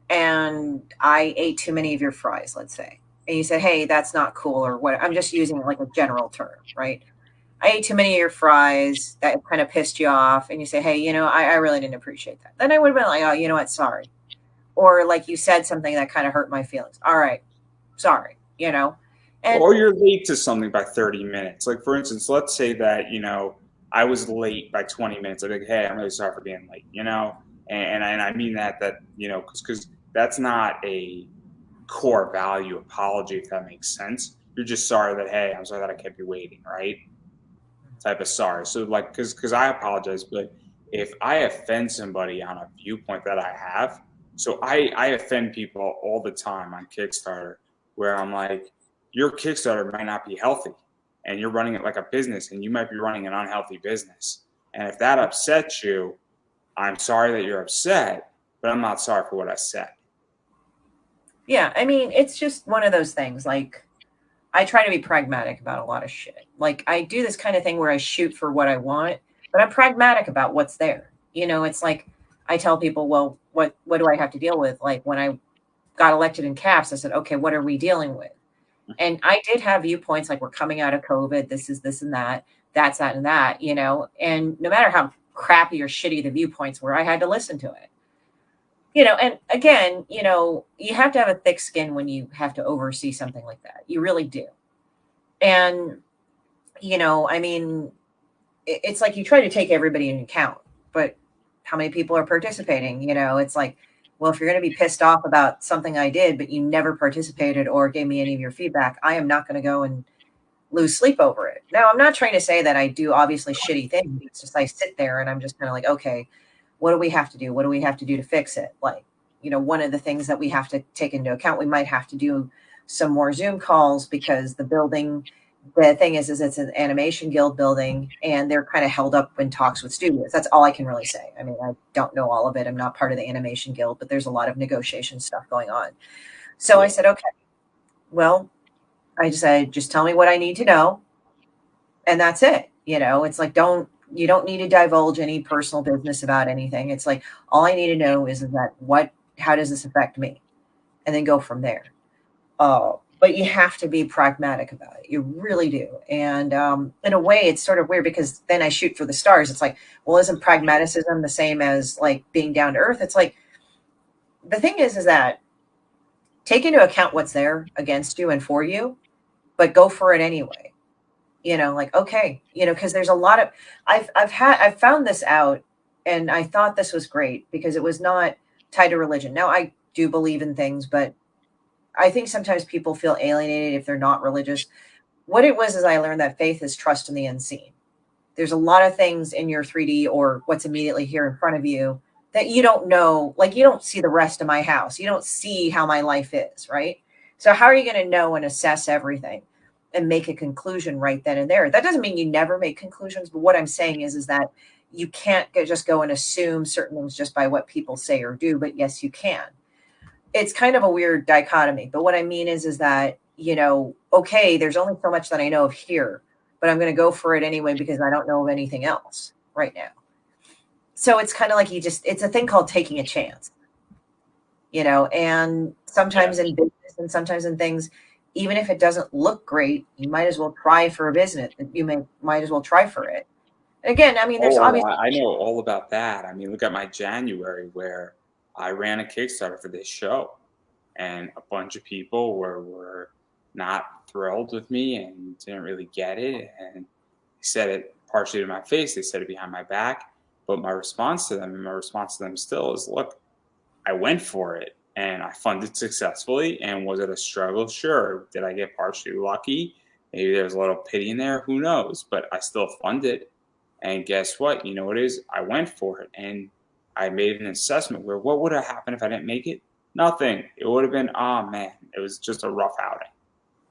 and I ate too many of your fries, let's say. And you said, hey, that's not cool, or what? I'm just using like a general term, right? I ate too many of your fries. That kind of pissed you off. And you say, hey, I really didn't appreciate that. Then I would have been like, oh, you know what? Sorry. Or like you said something that kind of hurt my feelings. All right. Sorry. And Or you're late to something by 30 minutes. Like, for instance, let's say that, I was late by 20 minutes. I'm like, hey, I'm really sorry for being late, and I mean that, because that's not a core value apology, if that makes sense. You're just sorry that, hey, I'm sorry that I kept you waiting, right? Type of sorry. So, like, because I apologize, but if I offend somebody on a viewpoint that I have, so I offend people all the time on Kickstarter, where I'm like, your Kickstarter might not be healthy, and you're running it like a business, and you might be running an unhealthy business. And if that upsets you, I'm sorry that you're upset, but I'm not sorry for what I said. yeah, I mean, it's just one of those things. Like, I try to be pragmatic about a lot of shit. Like, I do this kind of thing where I shoot for what I want, but I'm pragmatic about what's there. It's like I tell people, well, what do I have to deal with? Like when I got elected in CAPS, I said, okay, what are we dealing with? And I did have viewpoints like we're coming out of COVID, this is this and that, that's that and that, and no matter how crappy or shitty the viewpoints were, I had to listen to it. And again, you have to have a thick skin when you have to oversee something like that. You really do. And, I mean, it's like you try to take everybody into account, but how many people are participating? It's like, well, if you're going to be pissed off about something I did, but you never participated or gave me any of your feedback, I am not going to go and lose sleep over it. Now, I'm not trying to say that I do obviously shitty things. It's just I sit there and I'm just kind of like, okay, what do we have to do? What do we have to do to fix it? Like, one of the things that we have to take into account, we might have to do some more Zoom calls because the thing is it's an animation guild building and they're kind of held up in talks with studios. That's all I can really say. I mean, I don't know all of it. I'm not part of the animation guild, but there's a lot of negotiation stuff going on. So I said, okay, well, I said, just tell me what I need to know. And that's it. It's like, you don't need to divulge any personal business about anything. It's like, all I need to know is that how does this affect me? And then go from there. But you have to be pragmatic about it. You really do. And in a way, it's sort of weird because then I shoot for the stars. It's like, well, isn't pragmatism the same as like being down to earth? It's like, the thing is that take into account what's there against you and for you, but go for it anyway. Like, okay, because there's a lot of, I've found this out and I thought this was great because it was not tied to religion. Now I do believe in things, but I think sometimes people feel alienated if they're not religious. What it was is I learned that faith is trust in the unseen. There's a lot of things in your 3D or what's immediately here in front of you that you don't know. Like, you don't see the rest of my house. You don't see how my life is, right? So how are you going to know and assess everything and make a conclusion right then and there? That doesn't mean you never make conclusions, but what I'm saying is that you can't just go and assume certain things just by what people say or do, but yes, you can. It's kind of a weird dichotomy, but what I mean is that, okay, there's only so much that I know of here, but I'm going to go for it anyway because I don't know of anything else right now. So it's kind of like it's a thing called taking a chance. and sometimes Yes. in business and sometimes in things, even if it doesn't look great, you might as well try for a business. Might as well try for it. Again, I mean, there's Oh, obviously, I know all about that. I mean, look at my January where I ran a Kickstarter for this show, and a bunch of people were not thrilled with me and didn't really get it, and they said it partially to my face. They said it behind my back, but my response to them, and my response to them still is, look, I went for it and I funded successfully. And was it a struggle? Sure. Did I get partially lucky? Maybe there's a little pity in there. Who knows? But I still funded. And guess what? You know what it is? I went for it and I made an assessment where what would have happened if I didn't make it? Nothing. It would have been, oh man, it was just a rough outing.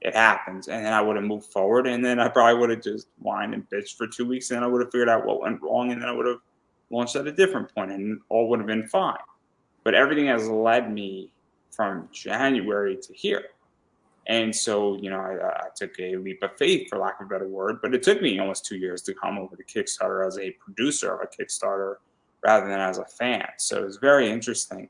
It happens. And then I would have moved forward. And then I probably would have just whined and bitched for 2 weeks. And then I would have figured out what went wrong. And then I would have launched at a different point and all would have been fine, but everything has led me from January to here. And so, I took a leap of faith, for lack of a better word, but it took me almost 2 years to come over to Kickstarter as a producer of a Kickstarter rather than as a fan. So it was very interesting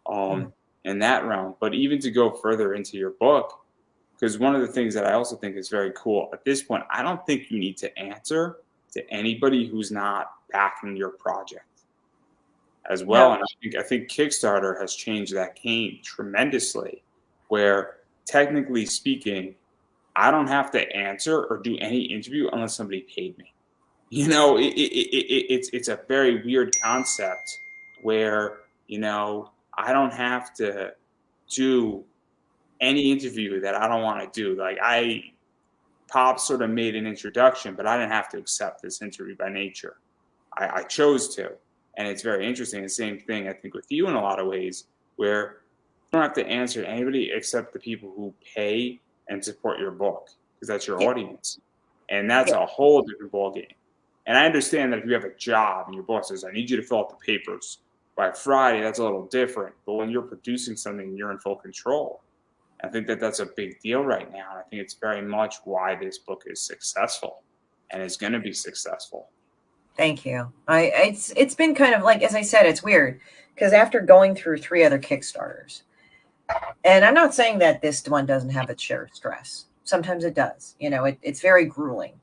mm, in that realm. But even to go further into your book, because one of the things that I also think is very cool at this point, I don't think you need to answer to anybody who's not backing your project as well. no, And I think Kickstarter has changed that game tremendously, where technically speaking, I don't have to answer or do any interview unless somebody paid me. It's a very weird concept where I don't have to do any interview that I don't want to do. Like Pop sort of made an introduction, but I didn't have to accept this interview by nature. I chose to. And it's very interesting. The same thing, I think, with you in a lot of ways, where you don't have to answer to anybody except the people who pay and support your book, because that's your yeah, audience. And that's yeah, a whole different ballgame. And I understand that if you have a job and your boss says, I need you to fill out the papers by Friday, that's a little different. But when you're producing something, you're in full control. I think that that's a big deal right now. And I think it's very much why this book is successful and is going to be successful. thank you. It's been kind of like, as I said, it's weird because after going through three other Kickstarters, and I'm not saying that this one doesn't have its share of stress. Sometimes it does. It's very grueling.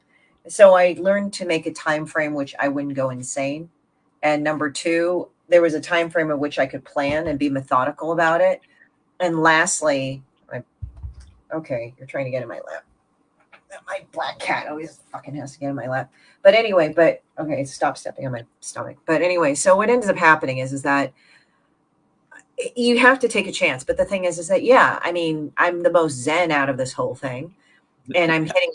So I learned to make a time frame which I wouldn't go insane. And number two, there was a time frame in which I could plan and be methodical about it. And lastly, okay, you're trying to get in my lap. My black cat always fucking has to get in my lap. But anyway, okay, stop stepping on my stomach. But anyway, so what ends up happening is that you have to take a chance. But the thing is that, yeah, I mean, I'm the most zen out of this whole thing, and I'm hitting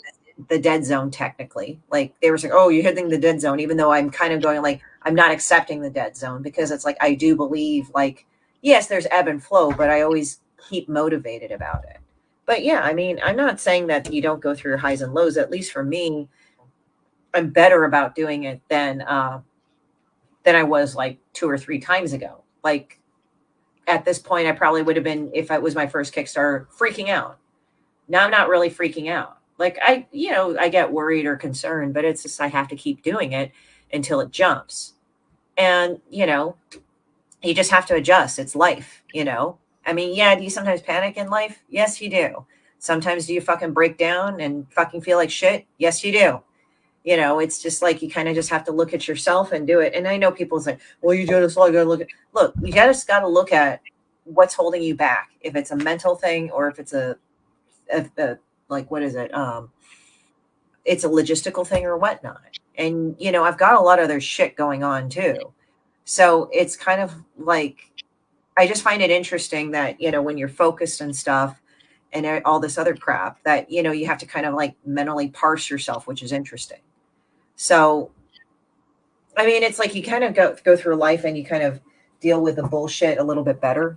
the dead zone technically. Like they were saying, oh, you're hitting the dead zone, even though I'm kind of going like I'm not accepting the dead zone because it's like I do believe like yes, there's ebb and flow, but I always keep motivated about it. But yeah, I mean, I'm not saying that you don't go through your highs and lows. At least for me, I'm better about doing it than I was like 2 or 3 times ago. Like at this point, I probably would have been, if it was my first Kickstarter, freaking out. Now I'm not really freaking out. Like I get worried or concerned, but it's just I have to keep doing it until it jumps. And you just have to adjust. It's life. I mean, yeah, do you sometimes panic in life? Yes, you do. Sometimes do you fucking break down and fucking feel like shit? Yes, you do. It's just like you kind of just have to look at yourself and do it. And I know people say, well, you just gotta look, you just gotta look at what's holding you back. If it's a mental thing or if it's a like what is it? It's a logistical thing or whatnot. And I've got a lot of other shit going on too. So it's kind of like I just find it interesting that, when you're focused and stuff and all this other crap that, you have to kind of like mentally parse yourself, which is interesting. So, I mean, it's like you kind of go through life and you kind of deal with the bullshit a little bit better.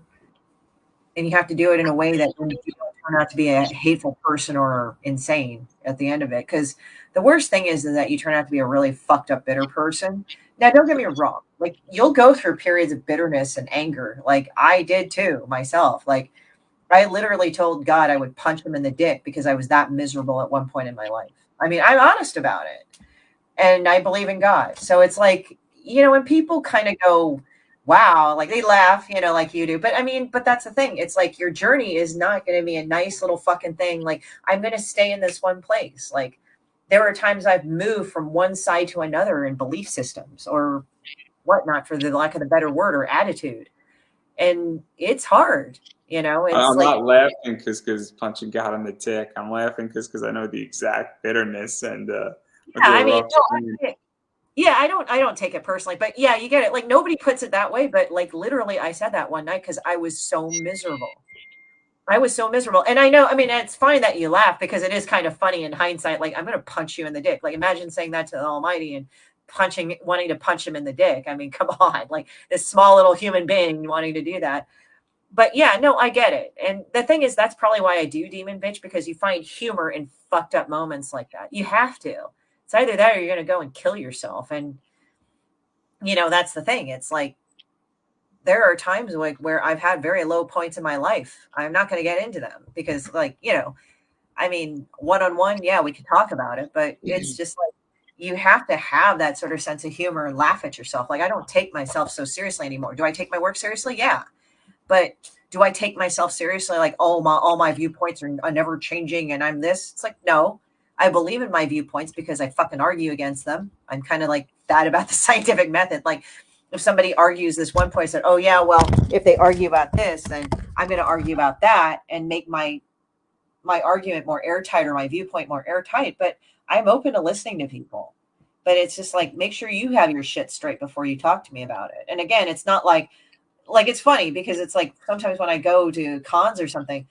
And you have to do it in a way that you don't turn out to be a hateful person or insane at the end of it. Because the worst thing is that you turn out to be a really fucked up, bitter person. Now, don't get me wrong. Like, you'll go through periods of bitterness and anger. Like, I did too myself. Like, I literally told God I would punch him in the dick because I was that miserable at one point in my life. I mean, I'm honest about it. And I believe in God. So it's like, when people kind of go, wow, like they laugh, you know, like you do. But I mean, but that's the thing. It's like your journey is not going to be a nice little fucking thing. Like, I'm going to stay in this one place. Like, there are times I've moved from one side to another in belief systems or whatnot, for the lack of the better word, or attitude. And it's hard, you know, it's I'm like, not laughing because punching got on the tick. I'm laughing because I know the exact bitterness and went yeah, through a I mean, rough time. no, yeah, I don't take it personally, but yeah, you get it. Like, nobody puts it that way, but like literally I said that one night because I was so miserable. I was so miserable. And I know, I mean, it's fine that you laugh because it is kind of funny in hindsight. Like, I'm going to punch you in the dick. Like, imagine saying that to the Almighty and wanting to punch him in the dick. I mean, come on, like this small little human being wanting to do that. But yeah, no, I get it. And the thing is, that's probably why I do Demon Bitch, because you find humor in fucked up moments like that. You have to. It's either that or you're going to go and kill yourself. And, you know, that's the thing. It's like, there are times like where I've had very low points in my life. I'm not going to get into them because, like, you know, I mean, one on one, yeah, we can talk about it, but it's just like you have to have that sort of sense of humor and laugh at yourself. Like, I don't take myself so seriously anymore. Do I take my work seriously? Yeah. But do I take myself seriously? Like, oh, all my viewpoints are never changing and I'm this? It's like, no. I believe in my viewpoints because I fucking argue against them. I'm kind of like that about the scientific method. Like, if somebody argues this one point, I said, oh yeah, well, if they argue about this, then I'm going to argue about that and make my argument more airtight or my viewpoint more airtight. But I'm open to listening to people. But it's just like, make sure you have your shit straight before you talk to me about it. And again, it's not like it's funny because it's like sometimes when I go to cons or something,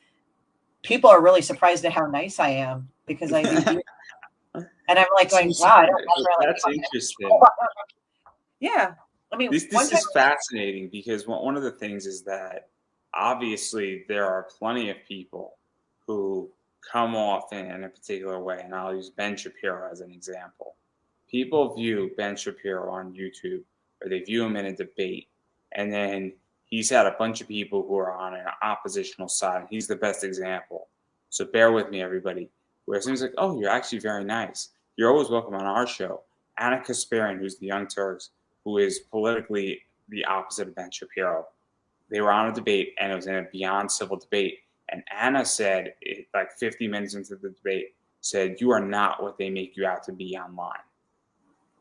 people are really surprised at how nice I am because I do. And I'm like See, going, wow, I don't have that's really interesting. yeah. I mean, one This time, is fascinating because one of the things is that obviously there are plenty of people who come off in a particular way, and I'll use Ben Shapiro as an example. People view Ben Shapiro on YouTube, or they view him in a debate, and then he's had a bunch of people who are on an oppositional side. He's the best example. So bear with me, everybody. Where it seems like, oh, you're actually very nice. You're always welcome on our show. Anna Kasparian, who's the Young Turks, who is politically the opposite of Ben Shapiro. They were on a debate, and it was in a beyond civil debate. And Anna said, like 50 minutes into the debate, said, "You are not what they make you out to be online."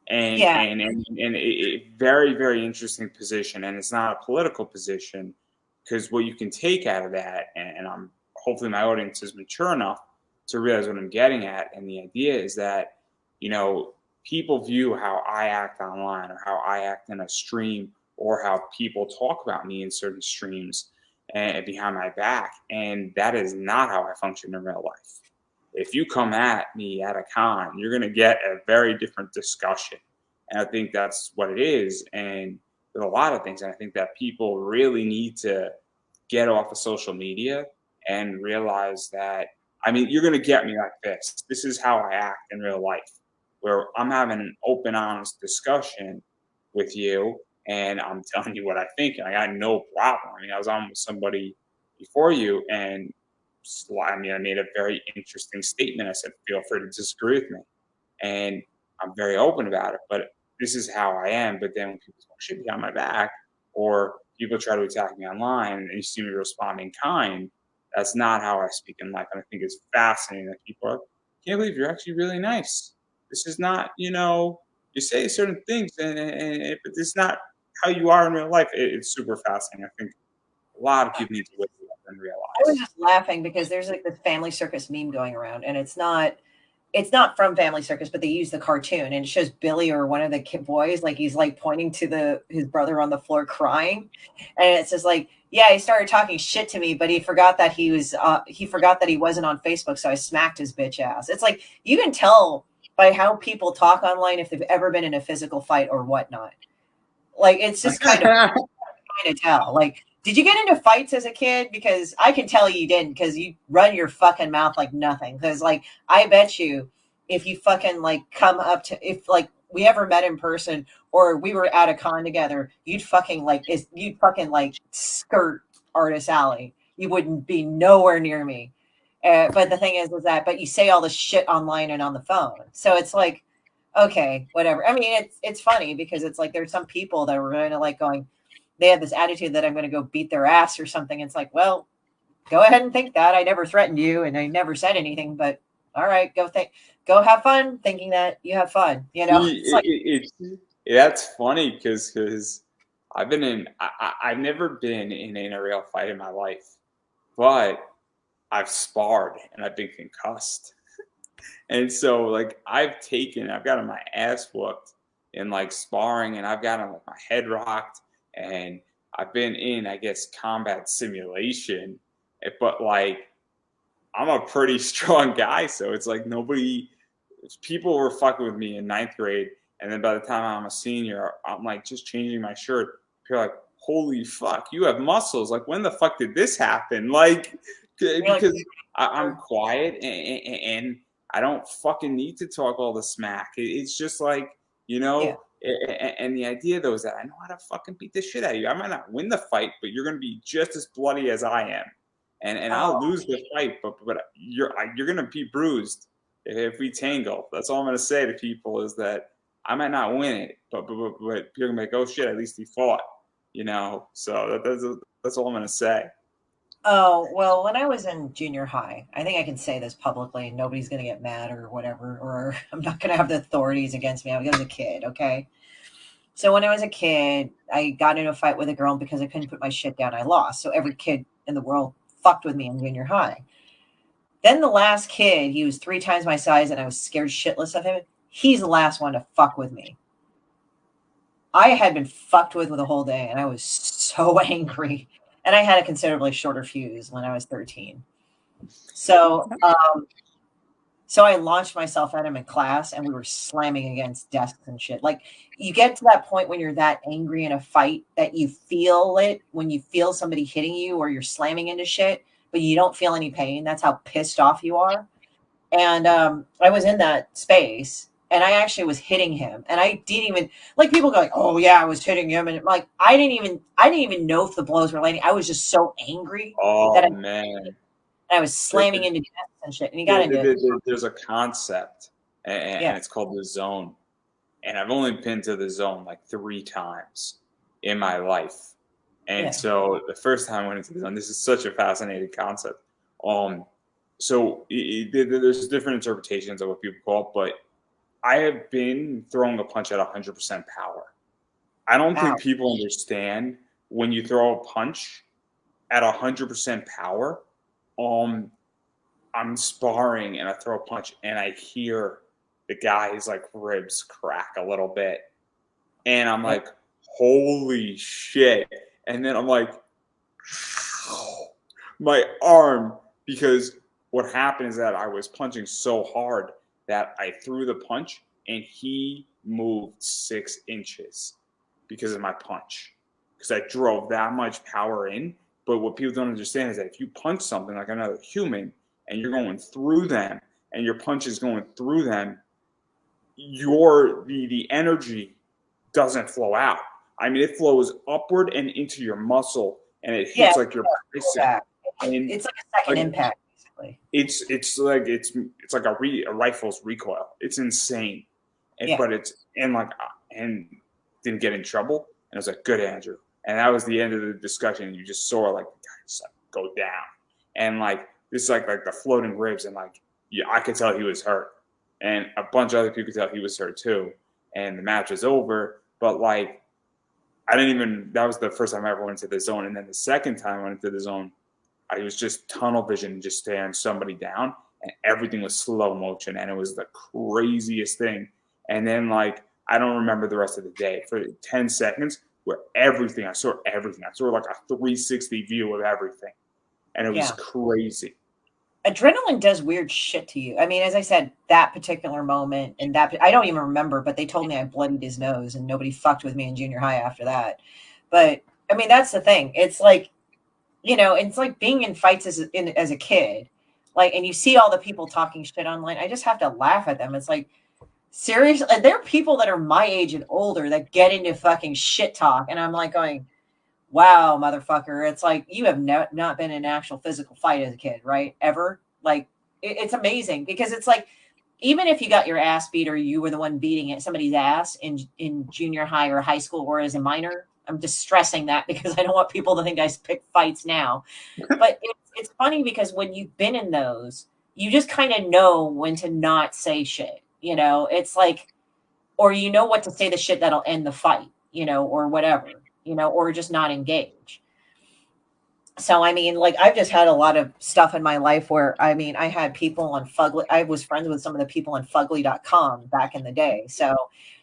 yeah, And very very interesting position, and it's not a political position because what you can take out of that, and I'm hopefully my audience is mature enough to realize what I'm getting at, and the idea is that you know people view how I act online or how I act in a stream or how people talk about me in certain streams and behind my back, and that is not how I function in real life. If you come at me at a con, you're going to get a very different discussion. And I think that's what it is. And with a lot of things, and I think that people really need to get off of social media and realize that, I mean, you're going to get me like this. This is how I act in real life, where I'm having an open, honest discussion with you and I'm telling you what I think. And I got no problem. I mean, I was on with somebody before you and I mean, I made a very interesting statement. I said, feel free to disagree with me. And I'm very open about it, but this is how I am. But then when people talk shit behind my back or people try to attack me online and you see me responding kind, that's not how I speak in life. And I think it's fascinating that people are, can't believe you're actually really nice. This is not, you say certain things, but it's not how you are in real life. It's super fascinating. I think a lot of people need to wake up and I was realize. just laughing because there's like this Family Circus meme going around, and it's not from Family Circus, but they use the cartoon and it shows Billy or one of the kid boys, like he's like pointing to his brother on the floor crying, and it says like, yeah, he started talking shit to me, but he forgot that he wasn't on Facebook, so I smacked his bitch ass. It's like you can tell by how people talk online if they've ever been in a physical fight or whatnot. Like, it's just kind of tell. Like, did you get into fights as a kid? Because I can tell you didn't, because you run your fucking mouth like nothing. Because like I bet you, if you fucking like come up to, if like we ever met in person or we were at a con together, you'd fucking like skirt Artist Alley. You wouldn't be nowhere near me. But the thing is that but you say all this shit online and on the phone, so it's like, okay, whatever. I mean, it's funny because it's like there's some people that were kind of like going, they had this attitude that I'm going to go beat their ass or something. It's like, well, go ahead and think that. I never threatened you and I never said anything, but all right, go have fun thinking that you have fun. You know, See, it's like, that's funny because I've never been in a real fight in my life, but I've sparred and I've been concussed. And so like I've gotten my ass whooped in like sparring, and I've gotten like my head rocked, and I've been in, I guess, combat simulation. But like I'm a pretty strong guy, so it's like nobody, people were fucking with me in ninth grade, and then by the time I'm a senior, I'm like just changing my shirt. People are like, "Holy fuck, you have muscles! Like, when the fuck did this happen?" Like, you're like, because I'm quiet and I don't fucking need to talk all the smack. It's just like, you yeah. know. And the idea though is that I know how to fucking beat the shit out of you. I might not win the fight, but you're gonna be just as bloody as I am, and I'll Oh, lose the fight, but you're gonna be bruised if we tangle. That's all I'm gonna say to people is that I might not win it, but people are gonna be like, oh shit, at least he fought, you know. So that's all I'm gonna say. oh, well, when I was in junior high, I think I can say this publicly and nobody's going to get mad or whatever, or I'm not going to have the authorities against me. I was a kid. Okay. So when I was a kid, I got into a fight with a girl because I couldn't put my shit down. I lost. So every kid in the world fucked with me in junior high. Then the last kid, he was 3 times my size and I was scared shitless of him. He's the last one to fuck with me. I had been fucked with the whole day and I was so angry. And I had a considerably shorter fuse when I was 13. So, so I launched myself at him in class and we were slamming against desks and shit. Like, you get to that point when you're that angry in a fight that you feel it when you feel somebody hitting you or you're slamming into shit, but you don't feel any pain. That's how pissed off you are. And I was in that space and I actually was hitting him. And I didn't even, like, people go like, oh yeah, I was hitting him. And like, I didn't even know if the blows were landing. I was just so angry that Oh man, I was slamming into desks and shit. And he got into it. there's a concept, and Yeah. it's called the zone. And I've only been to the zone like 3 times in my life. And Yeah. so the first time I went into the zone, this is such a fascinating concept. Um, so there's different interpretations of what people call it, but I have been throwing a punch at 100% power. I don't Wow. think people understand when you throw a punch at 100% power. Um, I'm sparring and I throw a punch and I hear the guy's like ribs crack a little bit, and I'm Yeah. like, holy shit. And then I'm like, my arm, because what happened is that I was punching so hard that I threw the punch and he moved 6 inches because of my punch. Because I drove that much power in. But what people don't understand is that if you punch something like another human and you're going through them and your punch is going through them, the energy doesn't flow out. I mean, it flows upward and into your muscle, and it Yeah. hits like your bicep, Back. and It's like a second like impact, basically. it's like a rifle's recoil. It's insane, and Yeah. but it's and like and didn't get in trouble, and I was like, good, Andrew, and that was the end of the discussion. You just saw like the guy just like go down, and like this like the floating ribs, and like yeah, I could tell he was hurt, and a bunch of other people could tell he was hurt too, and the match was over, but like I didn't even. That was the first time I ever went into the zone, and then the second time I went into the zone, I was just tunnel vision, just staring somebody down, and everything was slow motion, and it was the craziest thing. And then like I don't remember the rest of the day for 10 seconds, where everything. I saw like a 360 view of everything, and it was Yeah. crazy. Adrenaline does weird shit to you. I mean, as I said, that particular moment and that I don't even remember, but they told me I bloodied his nose and nobody fucked with me in junior high after that. But I mean, that's the thing. It's like, it's like being in fights as a kid, like, and you see all the people talking shit online. I just have to laugh at them. It's like, seriously, and there are people that are my age and older that get into fucking shit talk, and I'm like going, wow, motherfucker. It's like you have not been in an actual physical fight as a kid, right? Ever. Like, it's amazing because it's like, even if you got your ass beat or you were the one beating somebody's ass in junior high or high school or as a minor, I'm just stressing that because I don't want people to think I pick fights now. But it's funny because when you've been in those, you just kind of know when to not say shit. You know, it's like, or you know what to say the shit that'll end the fight, you know, or whatever, you know, or just not engage. So I mean, like I've just had a lot of stuff in my life where I mean, I had people on Fugly. I was friends with some of the people on Fugly.com back in the day. So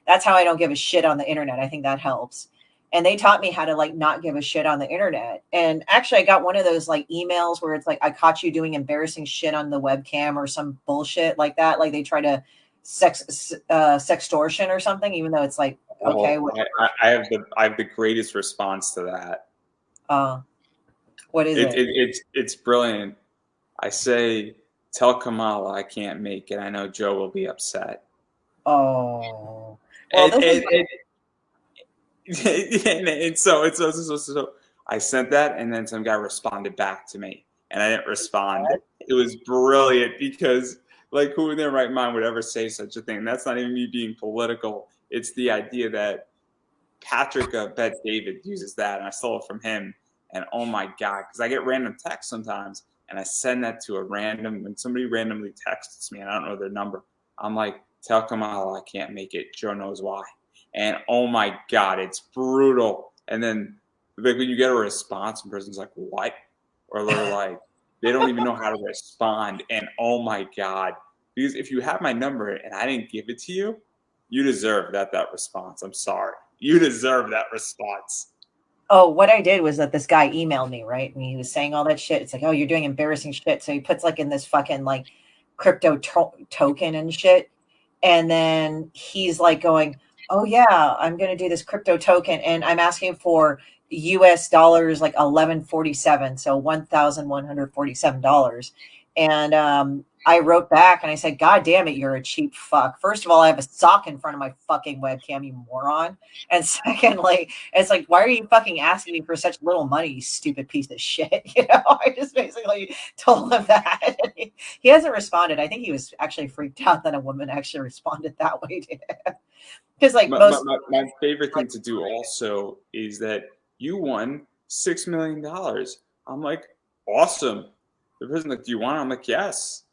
that's how I don't give a shit on the internet. I think that helps. And they taught me how to like not give a shit on the internet. And actually I got one of those like emails where it's like I caught you doing embarrassing shit on the webcam or some bullshit like that. Like they try to sextortion or something, even though it's like, okay, Oh, I have the greatest response to that. uh, what is it? It's brilliant. I say, tell Kamala I can't make it. I know Joe will be upset. Oh, well, And this is and, and, and so I sent that, and then some guy responded back to me, and I didn't respond. It was brilliant because, like, who in their right mind would ever say such a thing? That's not even me being political. It's the idea that Patrick Bet David uses that, and I stole it from him. And oh my god, because I get random texts sometimes, and I send that to a random when somebody randomly texts me, and I don't know their number. I'm like, tell Kamala I can't make it. Joe knows why. And oh my god, it's brutal. And then like when you get a response, and the person's like, what? Or they're like, they don't even know how to respond. And oh my god, because if you have my number and I didn't give it to you, you deserve that response. I'm sorry. You deserve that response. Oh, what I did was that this guy emailed me, right? And he was saying all that shit. It's like, oh, you're doing embarrassing shit. So he puts like in this fucking like token and shit. And then he's like going, oh, yeah, I'm going to do this crypto token. And I'm asking for US dollars like 1147. So $1,147. And I wrote back and I said, God damn it, you're a cheap fuck. First of all, I have a sock in front of my fucking webcam, you moron. And secondly, it's like, why are you fucking asking me for such little money, you stupid piece of shit? You know, I just basically told him that. He hasn't responded. I think he was actually freaked out that a woman actually responded that way to him. Because like My, my, most, my, my favorite like, thing to do also is that you won $6 million. I'm like, awesome. The person's like, do you want it? I'm like, yes.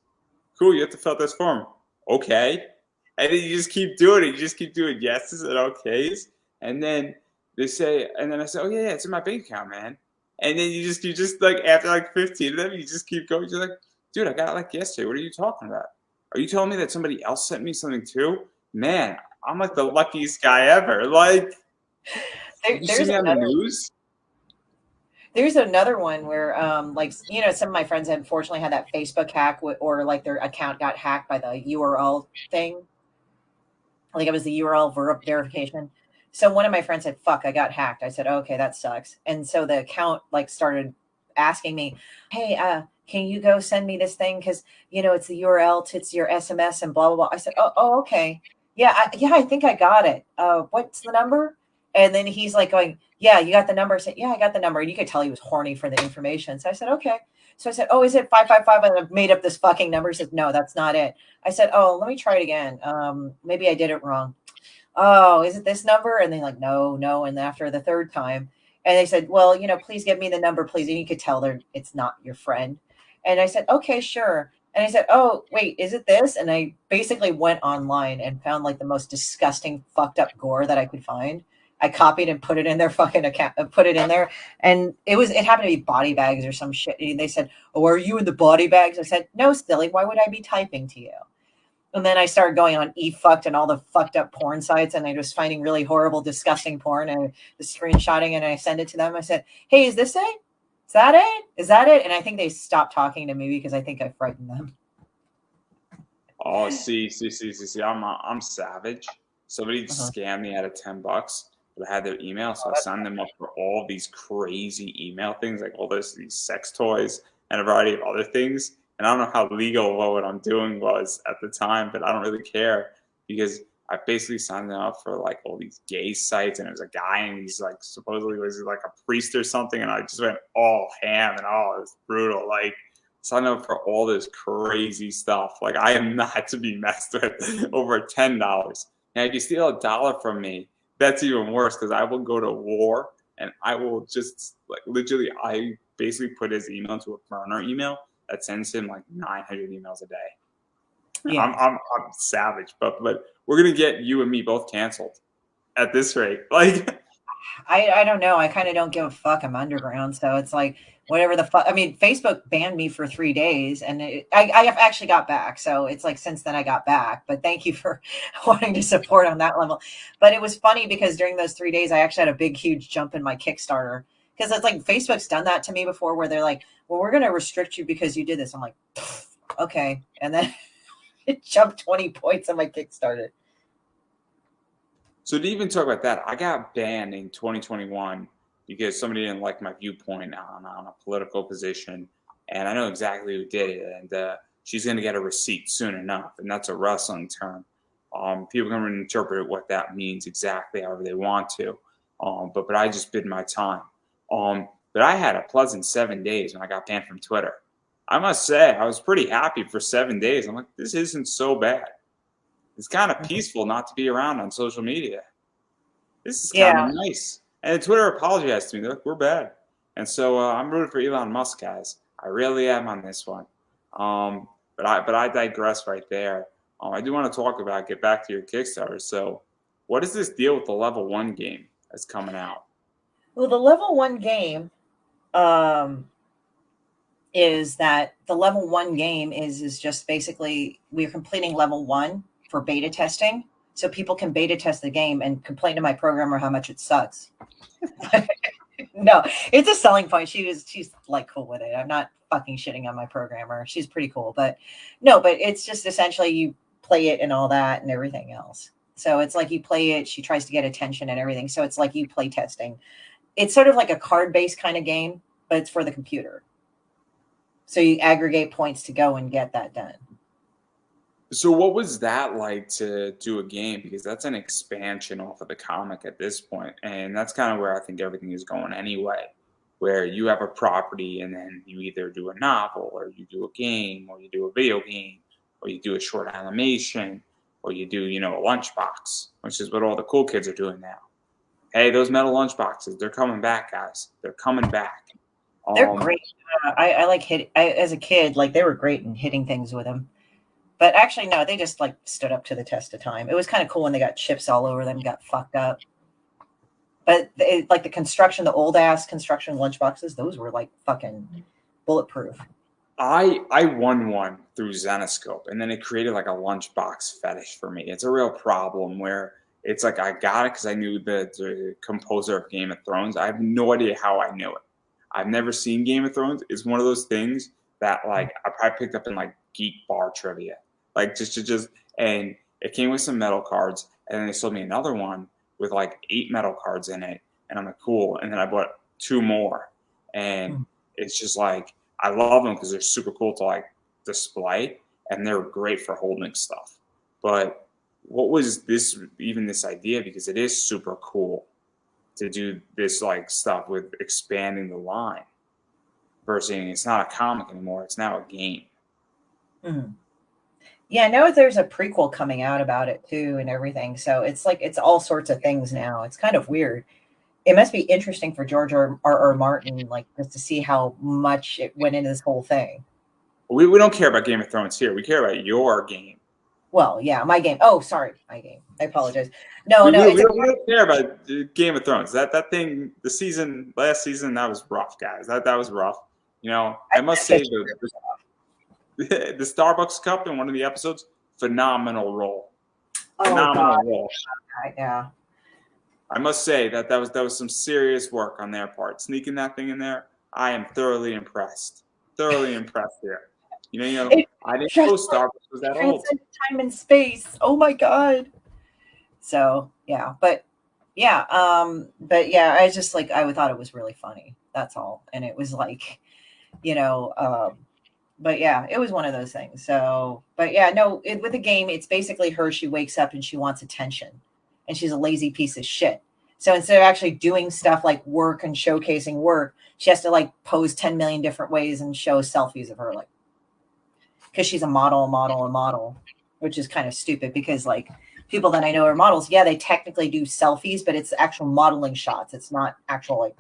Cool, you have to fill out this form. Okay. And then you just keep doing it. You just keep doing yeses and okays. And then they say, and then I say, oh yeah, it's in my bank account, man. And then you just like after like 15 of them, you just keep going. You're like, dude, I got it like yesterday. What are you talking about? Are you telling me that somebody else sent me something too? Man, I'm like the luckiest guy ever. Like, did you see there's me on the another news? there's another one where like you know some of my friends unfortunately had that Facebook hack or like their account got hacked by the URL thing. Like it was the URL verification. So one of my friends said, "Fuck, I got hacked." I said, oh, "Okay, that sucks." And so the account like started asking me, "Hey, can you go send me this thing? Because you know it's the URL to it's your SMS and blah blah blah." I said, "Oh, okay, yeah, I think I got it. What's the number?" And then he's like going, "Yeah, you got the number." I said, "Yeah, I got the number." And you could tell he was horny for the information. So I said, "Okay." So I said, "Oh, is it 555?" And I made up this fucking number. He said, "No, that's not it." I said, "Oh, let me try it again. Maybe I did it wrong. Oh, is it this number?" And they like, "No, no." And after the third time, and they said, "Well, you know, please give me the number, please." And you could tell it's not your friend. And I said, "Okay, sure." And I said, "Oh, wait, is it this?" And I basically went online and found like the most disgusting, fucked up gore that I could find. I copied and put it in their fucking account, put it in there. And it happened to be body bags or some shit. And they said, "Oh, are you in the body bags?" I said, "No, silly. Why would I be typing to you?" And then I started going on eFucked and all the fucked up porn sites, and I was finding really horrible, disgusting porn and the screenshotting, and I sent it to them. I said, "Hey, is this it? Is that it? Is that it?" And I think they stopped talking to me because I think I frightened them. Oh, see. I'm savage. Somebody Uh-huh. scammed me out of $10, but I had their email, so I signed them up for all these crazy email things, like all these sex toys and a variety of other things. And I don't know how legal what I'm doing was at the time, but I don't really care because I basically signed them up for like all these gay sites, and it was a guy, and he's like supposedly was like a priest or something, and I just went all ham, and oh, it was brutal. Like sign up for all this crazy stuff. Like I am not to be messed with over $10. Now, if you steal $1 from me, that's even worse because I will go to war and I will just like literally, I basically put his email to a burner email that sends him like 900 emails a day. Yeah. I'm savage, but we're gonna get you and me both canceled at this rate. Like, I don't know. I kind of don't give a fuck. I'm underground, so it's like whatever the fuck. I mean, Facebook banned me for 3 days, and I have actually got back. So it's like since then I got back. But thank you for wanting to support on that level. But it was funny because during those 3 days, I actually had a big, huge jump in my Kickstarter because it's like Facebook's done that to me before, where they're like, "Well, we're going to restrict you because you did this." I'm like, okay, and then it jumped 20 points on my Kickstarter. so to even talk about that, I got banned in 2021 because somebody didn't like my viewpoint on a political position, and I know exactly who did it, and she's going to get a receipt soon enough, and that's a wrestling term. People can interpret what that means exactly however they want to, but I just bid my time. But I had a pleasant 7 days when I got banned from Twitter. I must say, I was pretty happy for 7 days. I'm like, this isn't so bad. It's kind of peaceful not to be around on social media. This is kind Yeah. of nice. And Twitter apologized to me. They're like, we're bad. And so I'm rooting for Elon Musk, guys. I really am on this one. But I digress right there. I do want to get back to your Kickstarter. So, what is this deal with the level 1 game that's coming out? Well, the level 1 game um is that the level 1 game is just basically we're completing level 1 for beta testing so people can beta test the game and complain to my programmer how much it sucks. No, it's a selling point. She's like cool with it. I'm not fucking shitting on my programmer. She's pretty cool, but no, but it's just essentially you play it and all that and everything else. So it's like you play it, she tries to get attention and everything. So it's like you play testing. It's sort of like a card-based kind of game, but it's for the computer. So you aggregate points to go and get that done. So, what was that like to do a game? Because that's an expansion off of the comic at this point, and that's kind of where I think everything is going anyway. Where you have a property, and then you either do a novel, or you do a game, or you do a video game, or you do a short animation, or you do, a lunchbox, which is what all the cool kids are doing now. Hey, those metal lunchboxes, they're coming back, guys. They're coming back. They're Um, great. I like as a kid, like they were great in hitting things with them. But actually, no, they just like stood up to the test of time. It was kind of cool when they got chips all over them, got fucked up. But like the construction, the old ass construction lunchboxes, those were like fucking bulletproof. I won one through Zenoscope, and then it created like a lunchbox fetish for me. It's a real problem where it's like I got it because I knew the composer of Game of Thrones. I have no idea how I knew it. I've never seen Game of Thrones. It's one of those things that like I probably picked up in like geek bar trivia, like just and it came with some metal cards, and then they sold me another one with like 8 metal cards in it, and I'm like cool, and then I bought 2 more, and it's just like I love them because they're super cool to like display, and they're great for holding stuff. But what was this idea? Because it is super cool to do this like stuff with expanding the line versus it's not a comic anymore, it's now a game. Mm. Yeah, I know there's a prequel coming out about it too and everything. So it's like it's all sorts of things now. It's kind of weird. It must be interesting for George R. Martin, like just to see how much it went into this whole thing. We don't care about Game of Thrones here, we care about your game. Well, yeah, my game. Oh, sorry, my game. I apologize. No, we, no, we, it's we, a don't, we don't care about Game of Thrones. That thing, last season, that was rough, guys. That was rough. I must say the Starbucks cup in one of the episodes, phenomenal role. Oh Phenomenal God, role. yeah. I must say that was some serious work on their part. Sneaking that thing in there, I am thoroughly impressed. Thoroughly impressed here. It I didn't just know Starbucks was that old. transcends time and space. Oh my God. So yeah, but yeah, I just like I thought it was really funny. That's all, and it was like, you know, but yeah, it was one of those things. So, but yeah, no, with a game, it's basically her. She wakes up and she wants attention, and she's a lazy piece of shit. So instead of actually doing stuff like work and showcasing work, she has to like pose 10 million different ways and show selfies of her, like because she's a model, which is kind of stupid because like people that I know are models, yeah, they technically do selfies, but it's actual modeling shots. It's not actual like.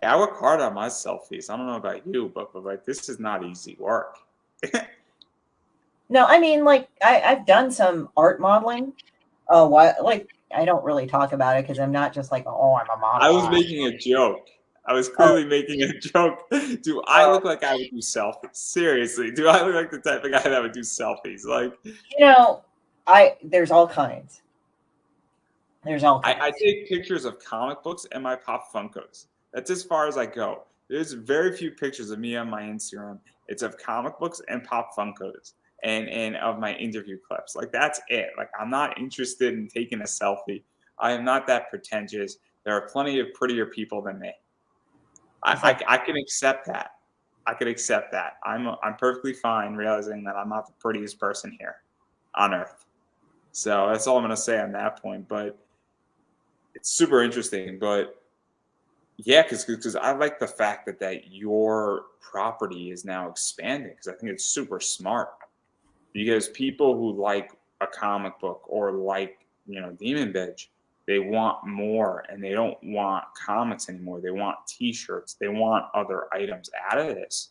I work hard on my selfies. I don't know about you, but like this is not easy work. No, I mean like I've done some art modeling. Oh, what? Like I don't really talk about it because I'm not just like, oh, I'm a I model. was making a joke. I was Oh, clearly making a joke. Do I oh, look like I would do selfies? Seriously, do I look like the type of guy that would do selfies? Like, you know, there's all kinds. There's all I kinds. take pictures of comic books and my Pop Funkos. That's as far as I go. There's very few pictures of me on my Instagram. It's of comic books and Pop Funkos and of my interview clips. Like that's it. Like I'm not interested in taking a selfie. I am not that pretentious. There are plenty of prettier people than me. It's like I can accept that. I can accept that. I'm perfectly fine realizing that I'm not the prettiest person here on earth. So that's all I'm gonna say on that point. But it's super interesting. But yeah, because I like the fact that your property is now expanding because I think it's super smart. Because people who like a comic book or like Demon Bitch, they want more and they don't want comics anymore. They want T-shirts. They want other items out of this,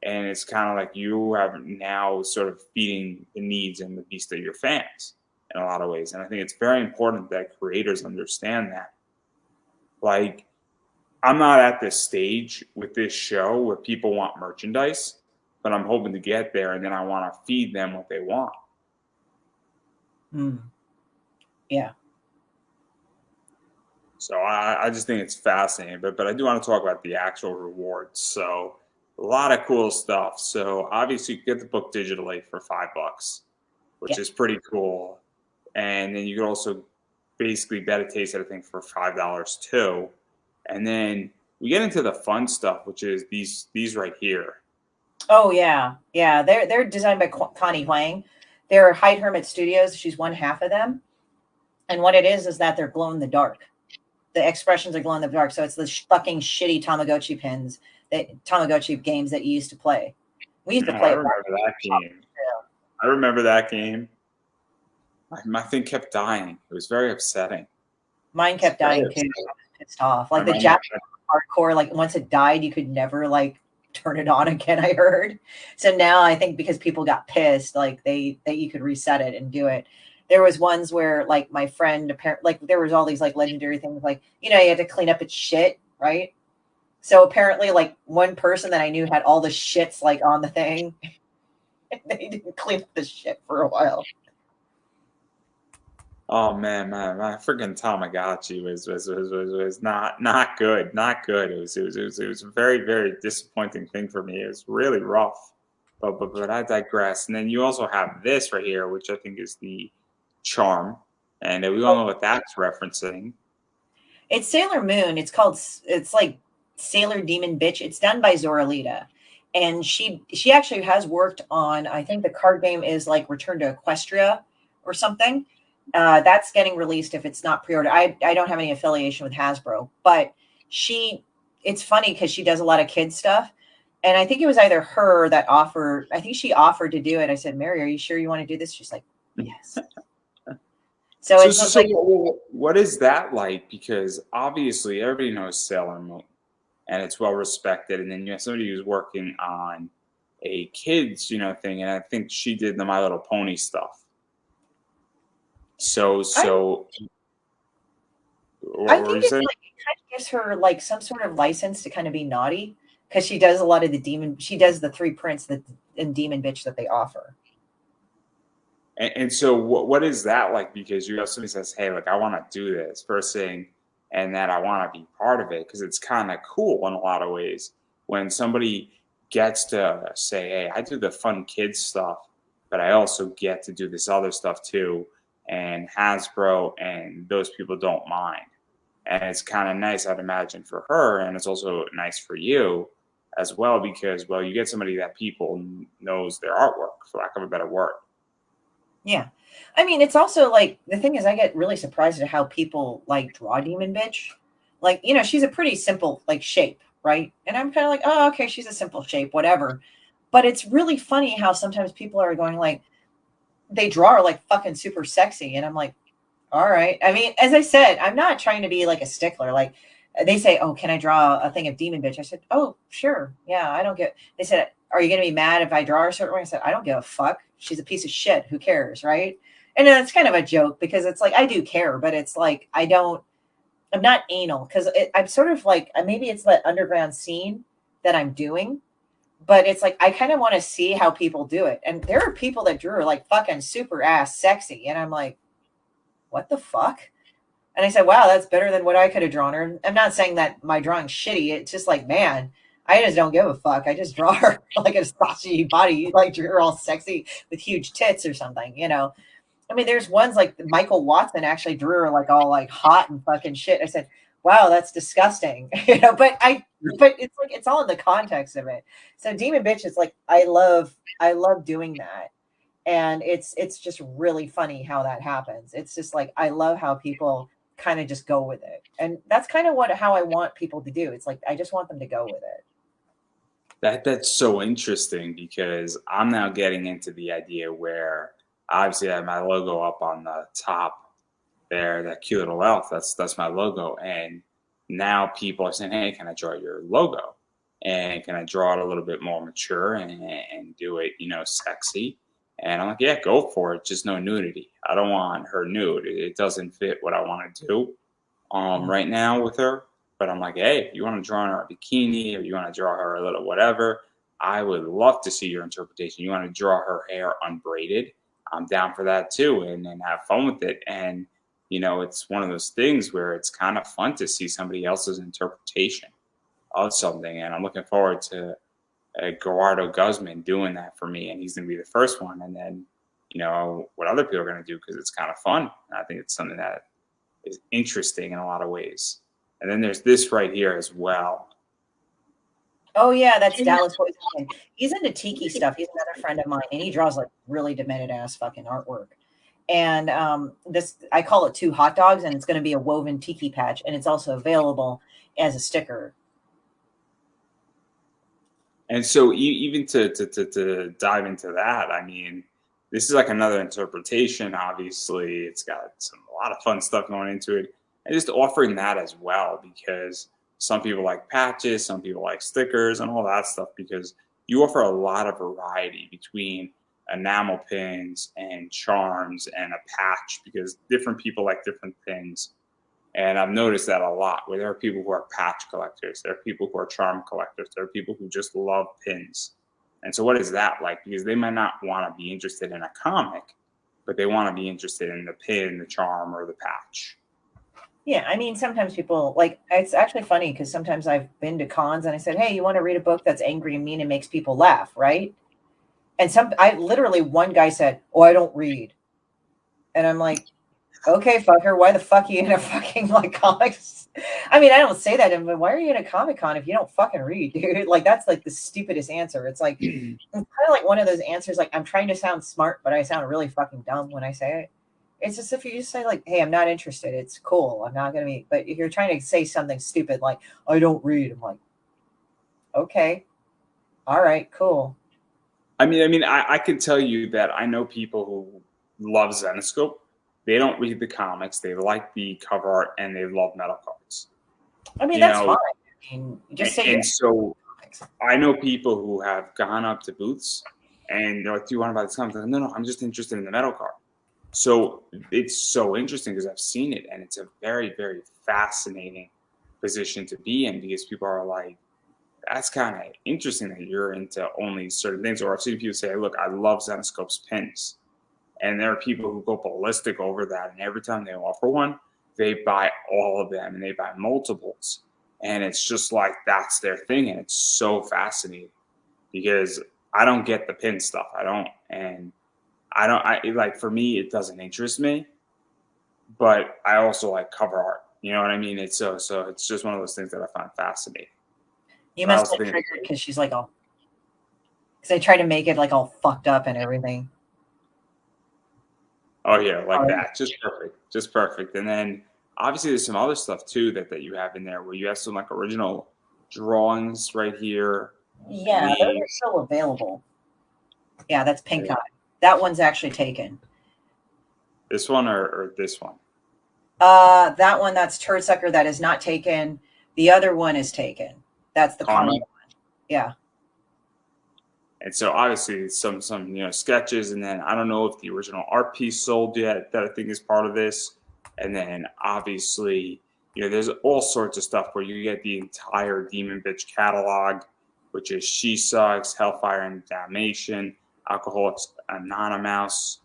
and it's kind of like you have now sort of feeding the needs and the beast of your fans in a lot of ways. And I think it's very important that creators understand that. Like I'm not at this stage with this show where people want merchandise, but I'm hoping to get there, and then I want to feed them what they want. yeah. So I just think it's fascinating, but I do want to talk about the actual rewards. So a lot of cool stuff. So obviously you get the book digitally for $5, which Yeah. is pretty cool, and then you can also basically bet a taste at a thing for $5 too, and then we get into the fun stuff, which is these right here. Oh yeah, yeah. They're designed by Connie Huang. They're Hyde Hermit Studios. She's one half of them, and what it is that they're glow in the dark. The expressions are glow in the dark. So it's the fucking shitty Tamagotchi pins, that Tamagotchi games that you used to play. We used to I play it. remember that game. I remember that game. My thing kept dying. It was very upsetting. Mine It's kept very dying too. upsetting. I was pissed off. I Like the remember Japanese hardcore, like once it died, you could never like turn it on again. I heard. So now I think because people got pissed, like they you could reset it and do it. There was ones where like my friend apparently like there was all these like legendary things like you had to clean up its shit, right? So apparently like one person that I knew had all the shits like on the thing. And they didn't clean up the shit for a while. Oh man, my freaking Tamagotchi was not good, not good. It was a very very disappointing thing for me. It was really rough, but I digress. And then you also have this right here, which I think is the charm, and we all know what that's referencing. It's Sailor Moon. It's like Sailor Demon Bitch. It's done by Zoralita. And she actually has worked on, I think the card game is like Return to Equestria or something. That's getting released if it's not pre-ordered. I don't have any affiliation with Hasbro, but it's funny because she does a lot of kids stuff. And I think it was either her that offered, I think she offered to do it. I said, Mary, are you sure you want to do this? She's like, yes. So So, it's so, just so like, what is that like? Because obviously everybody knows Sailor Moon, and it's well respected. And then you have somebody who's working on a kids, thing, and I think she did the My Little Pony stuff. So, I so what I were think you it's saying? like it kind of gives her like some sort of license to kind of be naughty because she does a lot of the demon. She does the three prints that in Demon Bitch that they offer. And so, what is that like? Because you have somebody says, "Hey, like I want to do this first thing, and that I want to be part of it," because it's kind of cool in a lot of ways when somebody gets to say, "Hey, I do the fun kids stuff, but I also get to do this other stuff too," and Hasbro and those people don't mind, and it's kind of nice, I'd imagine, for her, and it's also nice for you as well because, well, you get somebody that people knows their artwork, for lack of a better word. Yeah. I mean, it's also like the thing is, I get really surprised at how people like draw Demon Bitch. Like, she's a pretty simple like shape, right? And I'm kind of like, oh, okay, she's a simple shape, whatever. But it's really funny how sometimes people are going like, they draw her like fucking super sexy, and I'm like, all right. I mean, as I said, I'm not trying to be like a stickler. Like they say, oh, can I draw a thing of demon bitch? I said, oh, sure. Yeah, I don't get. They said, are you going to be mad if I draw her a certain way? I said, I don't give a fuck. She's a piece of shit. Who cares, right? And it's kind of a joke because it's like I do care, but it's like I don't. I'm not anal because I'm sort of like maybe it's that underground scene that I'm doing, but it's like I kind of want to see how people do it. And there are people that drew like fucking super ass sexy, and I'm like, what the fuck? And I said, wow, that's better than what I could have drawn her. I'm not saying that my drawing's shitty. It's just like, man, I just don't give a fuck. I just draw her like a saucy body, like drew her all sexy with huge tits or something, you know. I mean, there's ones like Michael Watson actually drew her like all like hot and fucking shit. I said, wow, that's disgusting. You know, but it's like it's all in the context of it. So Demon Bitch is like I love doing that. And it's just really funny how that happens. It's just like I love how people kind of just go with it. And that's kind of how I want people to do. It's like I just want them to go with it. That's so interesting because I'm now getting into the idea where obviously I have my logo up on the top there, that cute little elf. That's my logo, and now people are saying, "Hey, can I draw your logo? And can I draw it a little bit more mature and do it, sexy?" And I'm like, "Yeah, go for it. Just no nudity. I don't want her nude. It doesn't fit what I want to do." Mhm. Right now with her. But I'm like, hey, if you want to draw her a bikini or you want to draw her a little whatever, I would love to see your interpretation. You want to draw her hair unbraided, I'm down for that too, and have fun with it. And it's one of those things where it's kind of fun to see somebody else's interpretation of something. And I'm looking forward to Gerardo Guzman doing that for me, and he's going to be the first one. And then, what other people are going to do because it's kind of fun. And I think it's something that is interesting in a lot of ways. And then there's this right here as well. Oh yeah, that's Dallas Boys. He's into tiki stuff. He's another friend of mine, and he draws like really demented ass fucking artwork. And this I call it two hot dogs, and it's going to be a woven tiki patch, and it's also available as a sticker. And so even to dive into that, I mean, this is like another interpretation. Obviously, it's got a lot of fun stuff going into it, and just offering that as well because some people like patches, some people like stickers, and all that stuff because you offer a lot of variety between enamel pins and charms and a patch because different people like different things. And I've noticed that a lot where there are people who are patch collectors, there are people who are charm collectors, there are people who just love pins. And so, what is that like? Because they might not want to be interested in a comic, but they want to be interested in the pin, the charm, or the patch. Yeah, I mean, sometimes people like it's actually funny because sometimes I've been to cons and I said, "Hey, you want to read a book that's angry and mean and makes people laugh, right?" And I literally one guy said, "Oh, I don't read," and I'm like, okay, fucker, why the fuck are you in a fucking like comics? I mean, I don't say that, but why are you in a Comic Con if you don't fucking read, dude? Like that's like the stupidest answer. It's kind of like one of those answers like I'm trying to sound smart, but I sound really fucking dumb when I say it. It's just if you just say like, "Hey, I'm not interested," it's cool. I'm not gonna be. But if you're trying to say something stupid like, "I don't read," I'm like, okay, all right, cool. I can tell you that I know people who love Zenoscope. They don't read the comics. They like the cover art and they love metal cards. I mean, You that's fine. know, I mean, and, just say and so yes. I know people who have gone up to booths and they're like, "Do you want to buy this comic?" I'm like, no, I'm just interested in the metal card. So it's so interesting because I've seen it and it's a very, very fascinating position to be in because people are like, that's kind of interesting that you're into only certain things. Or I've seen people say, look, I love Zenoscope's pins. And there are people who go ballistic over that. And every time they offer one, they buy all of them and they buy multiples. And it's just like that's their thing. And it's so fascinating because I don't get the pin stuff. I don't. And I like for me, it doesn't interest me, but I also like cover art. You know what I mean? It's so it's just one of those things that I find fascinating. You But I must also get think, triggered because she's like all because I try to make it like all fucked up and everything. oh yeah, like Oh, that, just perfect. And then obviously there's some other stuff too that you have in there where you have some like original drawings right here. yeah, those are Leaves. still available. Yeah, that's pink Yeah. eye. That one's actually taken. This one or this one? That one, that's Turdsucker, that is not taken. The other one is taken. That's the Karma. Karma one. Yeah. And so obviously some sketches, and then I don't know if the original art piece sold yet that I think is part of this. And then obviously, there's all sorts of stuff where you get the entire Demon Bitch catalog, which is She Sucks, Hellfire and Damnation, Alcoholics Anonymous,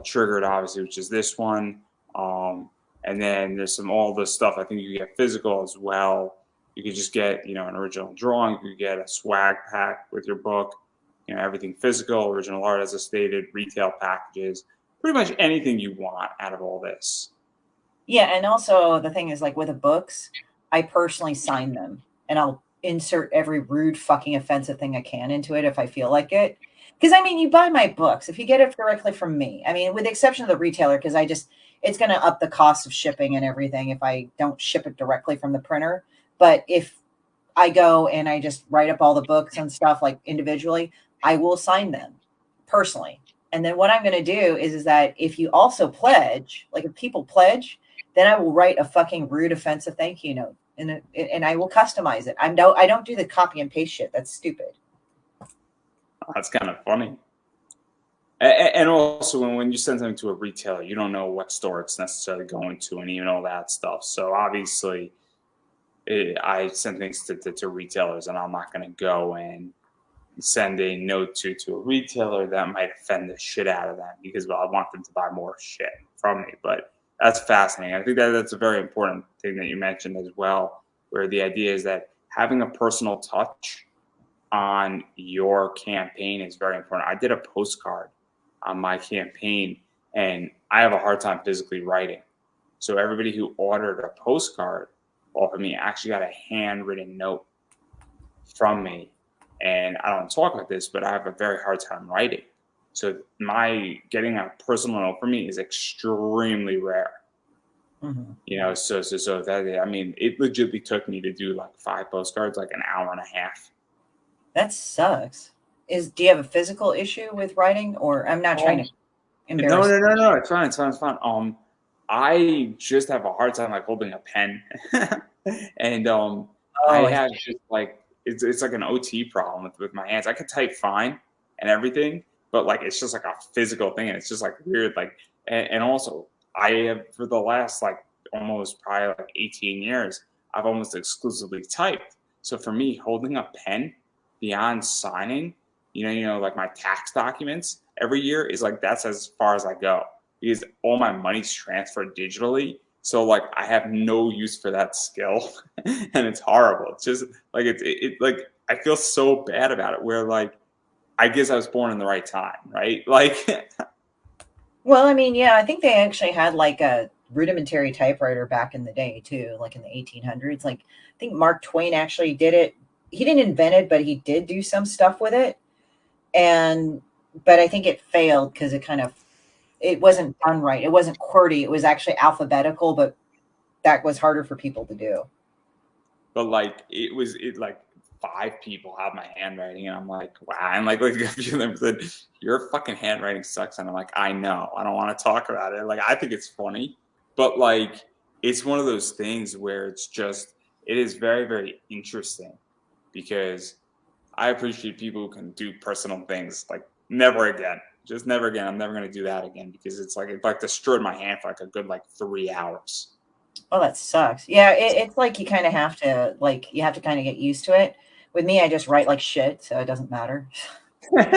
Triggered, obviously, which is this one. And then there's all this stuff. I think you get physical as well. You could just get, an original drawing. You could get a swag pack with your book. Everything physical, original art, as I stated, retail packages, pretty much anything you want out of all this. Yeah, and also the thing is, like with the books, I personally sign them, and I'll insert every rude, fucking offensive thing I can into it if I feel like it. Because I mean, you buy my books if you get it directly from me. I mean, with the exception of the retailer, because it's going to up the cost of shipping and everything if I don't ship it directly from the printer. But if I go and I just write up all the books and stuff like individually, I will sign them personally. And then what I'm going to do is that if you also pledge, like if people pledge, then I will write a fucking rude, offensive thank you note, and I will customize it. I don't do the copy and paste shit. That's stupid. That's kind of funny. And also, when you send something to a retailer, you don't know what store it's necessarily going to, and even all that stuff. So obviously, I send things to retailers, and I'm not going to go and send a note to a retailer that might offend the shit out of them because, well, I want them to buy more shit from me. But that's fascinating. I think that's a very important thing that you mentioned as well, where the idea is that having a personal touch on your campaign is very important. I did a postcard on my campaign, and I have a hard time physically writing. So everybody who ordered a postcard off of me actually got a handwritten note from me. And I don't talk about this, but I have a very hard time writing. So my getting a personal note from me is extremely rare. Mm-hmm. So that, I mean, it legitimately took me to do like 5 postcards, like an hour and a half. That sucks. Do you have a physical issue with writing, or I'm not trying to embarrass? No. It's fine. It's fine. It's fine. I just have a hard time like holding a pen, and I have just like it's like an OT problem with my hands. I can type fine and everything, but like it's just like a physical thing, and it's just like weird. Like, and also I have for the last like almost probably like 18 years, I've almost exclusively typed. So for me, holding a pen beyond signing, like my tax documents every year is like that's as far as I go because all my money's transferred digitally. So like I have no use for that skill, and it's horrible. It's just like it like I feel so bad about it. Where like I guess I was born in the right time, right? Like, Well, I mean, yeah, I think they actually had like a rudimentary typewriter back in the day too, like in the 1800s. Like I think Mark Twain actually did it. He didn't invent it, but he did do some stuff with it. But I think it failed because it wasn't done right. It wasn't QWERTY. It was actually alphabetical, but that was harder for people to do. but like it like 5 people have my handwriting, and I'm like, wow. And like a few of them said, your fucking handwriting sucks, and I'm like, I know, I don't want to talk about it. Like I think it's funny, but like it's one of those things where it is very, very interesting because I appreciate people who can do personal things. Like never again, just never again. I'm never gonna do that again because it's like destroyed my hand for like a good like 3 hours. Oh, that sucks. Yeah, it's like you kind of have to kind of get used to it. With me, I just write like shit, so it doesn't matter. My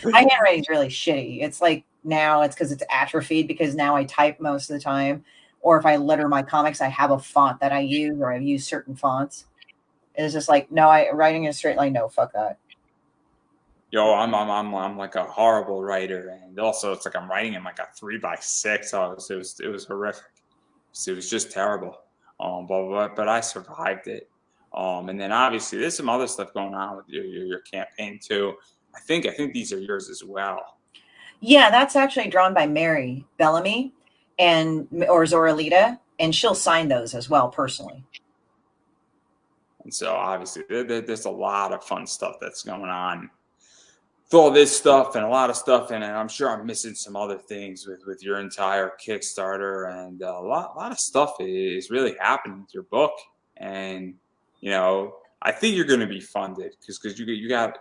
handwriting's really shitty. It's like now it's because it's atrophied because now I type most of the time. Or if I letter my comics, I have a font that I use or I've used certain fonts. It's just like, no, writing in a straight line, no, fuck that. Yo, I'm like a horrible writer, and also it's like I'm writing in like a 3x6. So it was horrific. So it was just terrible. But I survived it. And then obviously there's some other stuff going on with your campaign too. I think these are yours as well. Yeah, that's actually drawn by Mary Bellamy or Zoralita, and she'll sign those as well personally. And so obviously there's a lot of fun stuff that's going on all this stuff and a lot of stuff, and I'm sure I'm missing some other things with your entire Kickstarter, and a lot of stuff is really happening with your book, and I think you're going to be funded because you got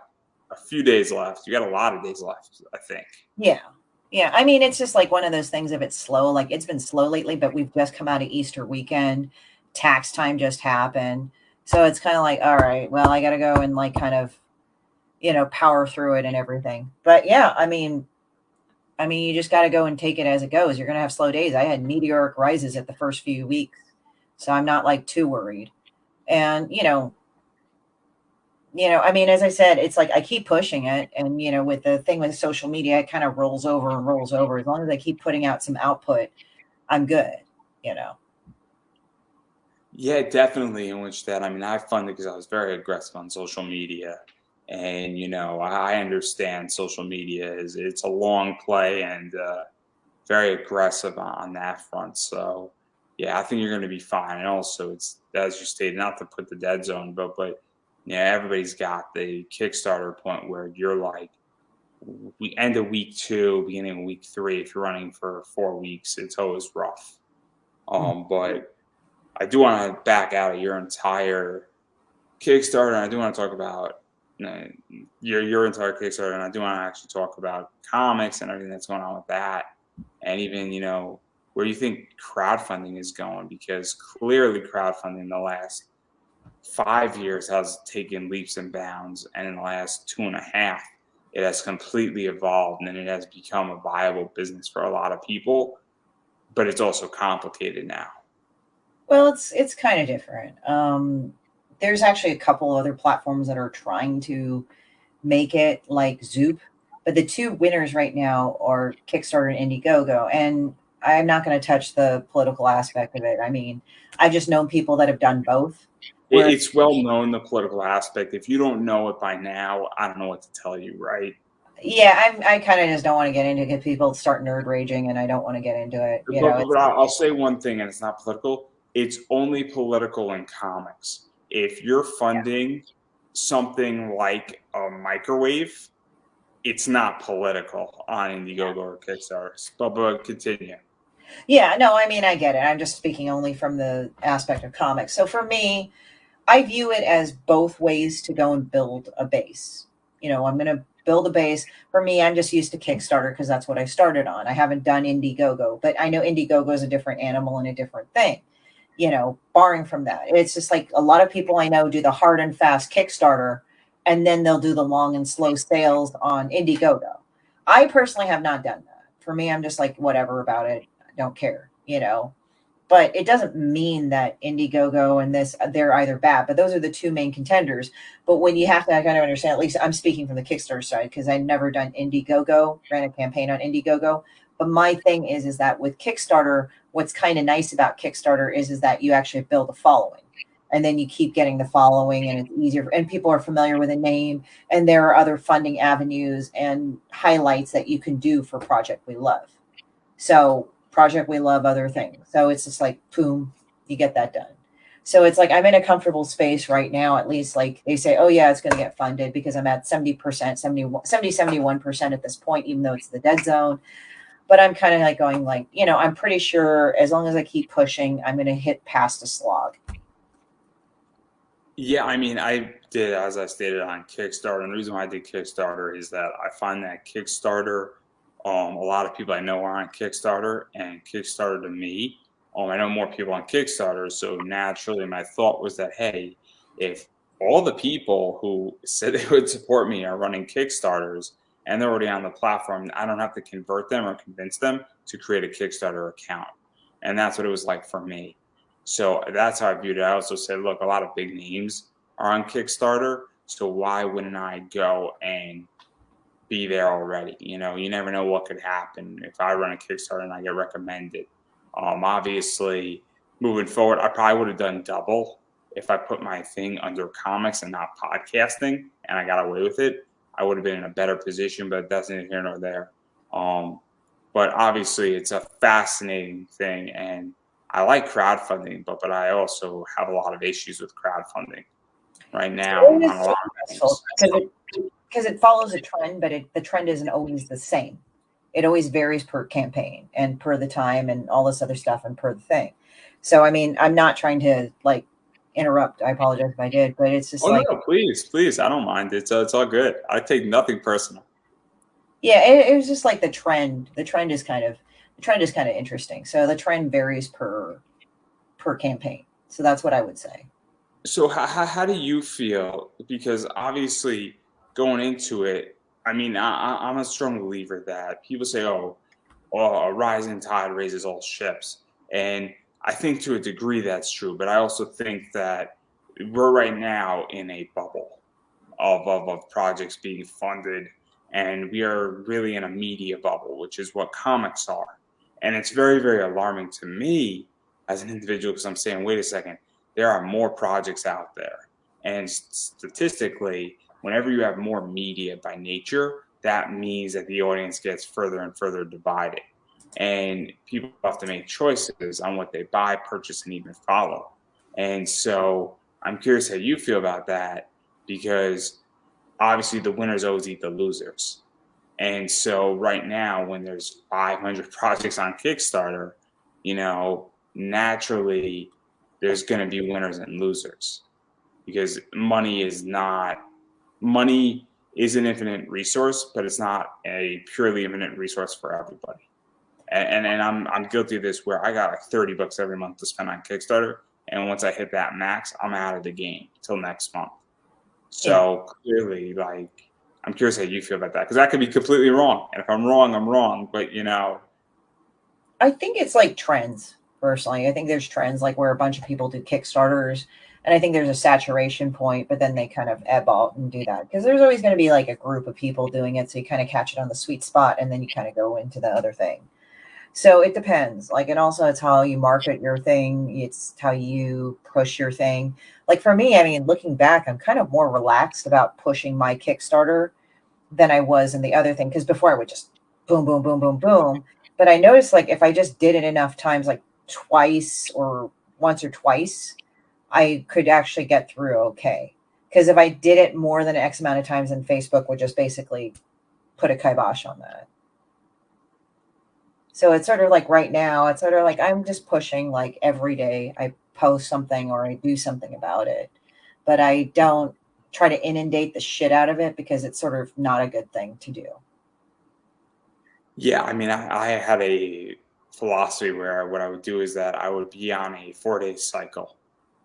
a few days left. You got a lot of days left, I think. Yeah. Yeah. I mean, it's just like one of those things if it's slow, like it's been slow lately, but we've just come out of Easter weekend. Tax time just happened. So it's kind of like, all right, well, I got to go and like kind of, power through it and everything. But yeah, I mean, you just got to go and take it as it goes. You're going to have slow days. I had meteoric rises at the first few weeks, so I'm not like too worried. And I mean, as I said, it's like I keep pushing it, and with the thing with social media, it kind of rolls over and rolls over. As long as I keep putting out some output, I'm good. You know. Yeah, definitely. In which that, I mean, I funded because I was very aggressive on social media, and I understand social media is it's a long play and very aggressive on that front. So yeah, I think you're going to be fine. And also, it's as you stated, not to put the dead zone, but yeah, everybody's got the Kickstarter point where you're like, we end of week two, beginning of week three. If you're running for 4 weeks, it's always rough. But I do want to back out of your entire Kickstarter, and I do want to talk about uh, your entire Kickstarter, and I do want to actually talk about comics and everything that's going on with that, and even where you think crowdfunding is going, because clearly crowdfunding in the last 5 years has taken leaps and bounds, and in the last 2.5, it has completely evolved, and it has become a viable business for a lot of people, but it's also complicated now. Well, it's kind of different. There's actually a couple other platforms that are trying to make it like Zoop, but the two winners right now are Kickstarter and Indiegogo, and I'm not going to touch the political aspect of it. I mean, I've just known people that have done both. Where It's well known, the political aspect. If you don't know it by now, I don't know what to tell you, right? Yeah, I kind of just don't want to get into it because people start nerd raging, and I don't want to get into it. But I'll say one thing, and it's not political. It's only political in comics. If you're funding something like a microwave, it's not political on Indiegogo or Kickstarter. But continue. yeah, no, I mean, I get it. I'm just speaking only from the aspect of comics. So for me, I view it as both ways to go and build a base. I'm going to build a base. For me, I'm just used to Kickstarter because that's what I started on. I haven't done Indiegogo, but I know Indiegogo is a different animal and a different thing. Barring from that, it's just like a lot of people I know do the hard and fast Kickstarter, and then they'll do the long and slow sales on Indiegogo. I personally have not done that. For me, I'm just like whatever about it. I don't care. But it doesn't mean that Indiegogo and this they're either bad, but those are the two main contenders. But when you have to kind of understand, at least I'm speaking from the Kickstarter side because I've never done Indiegogo, ran a campaign on Indiegogo. But my thing is that with Kickstarter, what's kind of nice about Kickstarter is that you actually build a following. And then you keep getting the following, and it's easier, and people are familiar with a name. And there are other funding avenues and highlights that you can do for Project We Love. So Project We Love, other things. So it's just like boom, you get that done. So it's like I'm in a comfortable space right now, at least like they say, oh yeah, it's going to get funded because I'm at 70%, 71% at this point, even though it's the dead zone. But I'm kind of like going like, I'm pretty sure as long as I keep pushing, I'm going to hit past a slog. Yeah, I mean, I did, as I stated, on Kickstarter. And the reason why I did Kickstarter is that I find that Kickstarter, a lot of people I know are on Kickstarter, and Kickstarter to me, I know more people on Kickstarter. So naturally, my thought was that, hey, if all the people who said they would support me are running Kickstarters and they're already on the platform, I don't have to convert them or convince them to create a Kickstarter account. And that's what it was like for me. So that's how I viewed it. I also said, look, a lot of big names are on Kickstarter, so why wouldn't I go and be there already? You never know what could happen if I run a Kickstarter and I get recommended. Obviously, moving forward, I probably would have done double if I put my thing under comics and not podcasting, and I got away with it. I would have been in a better position, but that's neither here nor there. Um, but obviously, it's a fascinating thing, and I like crowdfunding, but I also have a lot of issues with crowdfunding right now It on is a so lot of stressful things. because because it follows a trend, but the trend isn't always the same. It always varies per campaign and per the time and all this other stuff and per the thing. So I mean, I'm not trying to like interrupt. I apologize if I did, but it's just Oh no, like, no, please, please, I don't mind. It's all good. I take nothing personal. yeah, it was just like the trend. The trend is kind of interesting. So the trend varies per campaign. So that's what I would say. So how do you feel? Because obviously going into it, I mean, I'm a strong believer that people say, "Oh, a rising tide raises all ships," and I think to a degree that's true. But I also think that we're right now in a bubble of projects being funded, and we are really in a media bubble, which is what comics are. And it's very, very alarming to me as an individual because I'm saying, wait a second, there are more projects out there. And statistically, whenever you have more media by nature, that means that the audience gets further and further divided. And people have to make choices on what they buy, purchase, and even follow. And so I'm curious how you feel about that because obviously the winners always eat the losers. And so right now, when there's 500 projects on Kickstarter, naturally there's going to be winners and losers because money is an infinite resource, but it's not a purely infinite resource for everybody. And I'm guilty of this where I got like $30 every month to spend on Kickstarter, and once I hit that max, I'm out of the game till next month. Yeah. So clearly, like, I'm curious how you feel about that because that could be completely wrong. And if I'm wrong, I'm wrong. But I think it's like trends, personally. I think there's trends like where a bunch of people do Kickstarters, and I think there's a saturation point, but then they kind of ebb out and do that because there's always going to be like a group of people doing it. So you kind of catch it on the sweet spot, and then you kind of go into the other thing. So it depends. Like, and also it's how you market your thing. It's how you push your thing. Like for me, I mean, looking back, I'm kind of more relaxed about pushing my Kickstarter than I was in the other thing. Because before I would just boom, boom, boom, boom, boom. But I noticed like if I just did it enough times, like twice or once or twice, I could actually get through okay. Because if I did it more than X amount of times, then Facebook would just basically put a kibosh on that. So it's sort of like right now, it's sort of like I'm just pushing like every day I post something or I do something about it. But I don't try to inundate the shit out of it because it's sort of not a good thing to do. yeah, I mean, I had a philosophy where what I would do is that I would be on a 4 day cycle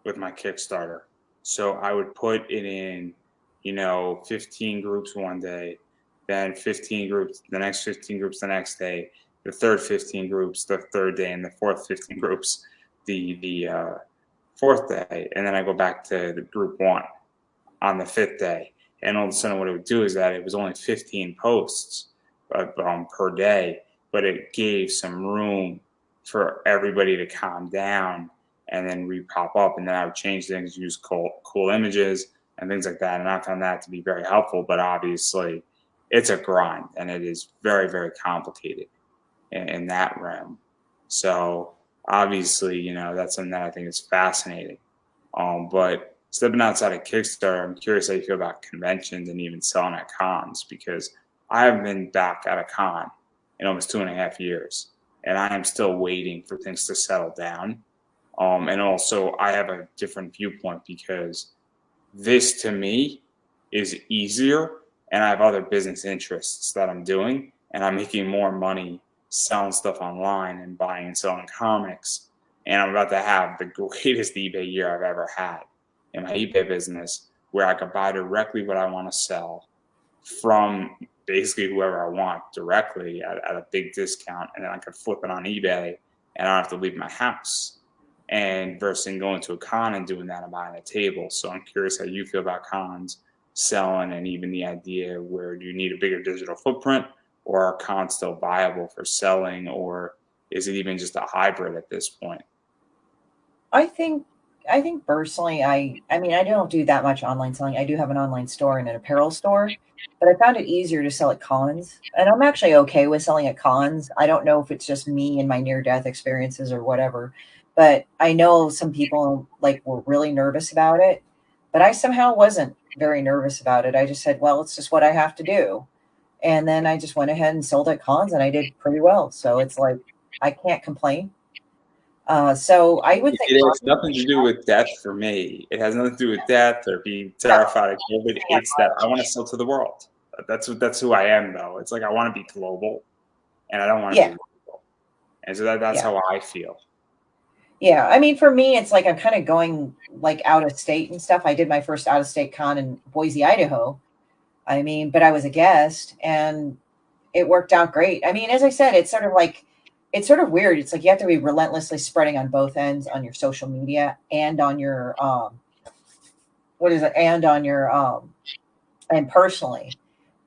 with my Kickstarter. So I would put it in, 15 groups one day, then 15 groups, the next 15 groups the next day, the third 15 groups the third day, and the fourth 15 groups the fourth day, and then I go back to the group one on the fifth day. And all of a sudden, what it would do is that it was only 15 posts per day, but it gave some room for everybody to calm down and then re-pop up. And then I would change things, use cool images and things like that. And I found that to be very helpful. But obviously, it's a grind and it is very, very complicated in that realm. So obviously, that's something that I think is fascinating. But stepping outside of Kickstarter, I'm curious how you feel about conventions and even selling at cons because I haven't been back at a con in almost 2.5 years, and I am still waiting for things to settle down. And also, I have a different viewpoint because this to me is easier, and I have other business interests that I'm doing, and I'm making more money selling stuff online and buying and selling comics. And I'm about to have the greatest eBay year I've ever had in my eBay business, where I could buy directly what I want to sell from basically whoever I want directly at a big discount, and then I could flip it on eBay, and I don't have to leave my house. And versus going to a con and doing that and buying a table. So I'm curious how you feel about cons, selling, and even the idea where do you need a bigger digital footprint, or are cons still viable for selling, or is it even just a hybrid at this point? I think I think personally I mean I don't do that much online selling. I do have an online store and an apparel store, but I found it easier to sell at cons. And I'm actually okay with selling at cons. I don't know if it's just me and my near death experiences or whatever, but I know some people like were really nervous about it, but I somehow wasn't. very nervous about it. I just said, well, it's just what I have to do. And then I just went ahead and sold at cons, and I did pretty well. So it's like, I can't complain. So I would think It has nothing to do with death for me. It has nothing to do with death or being terrified of COVID. It's that I want to sell to the world. That's who I am, though. It's like I want to be global, and I don't want to yeah, be local. And so that's yeah, how I feel. yeah. I mean, for me, it's like I'm kind of going like out of state and stuff. I did my first out of state con in Boise, Idaho. I mean, but I was a guest, and it worked out great. I mean, as I said, it's sort of like, it's sort of weird. It's like you have to be relentlessly spreading on both ends, on your social media and on your what is it, and on your and personally.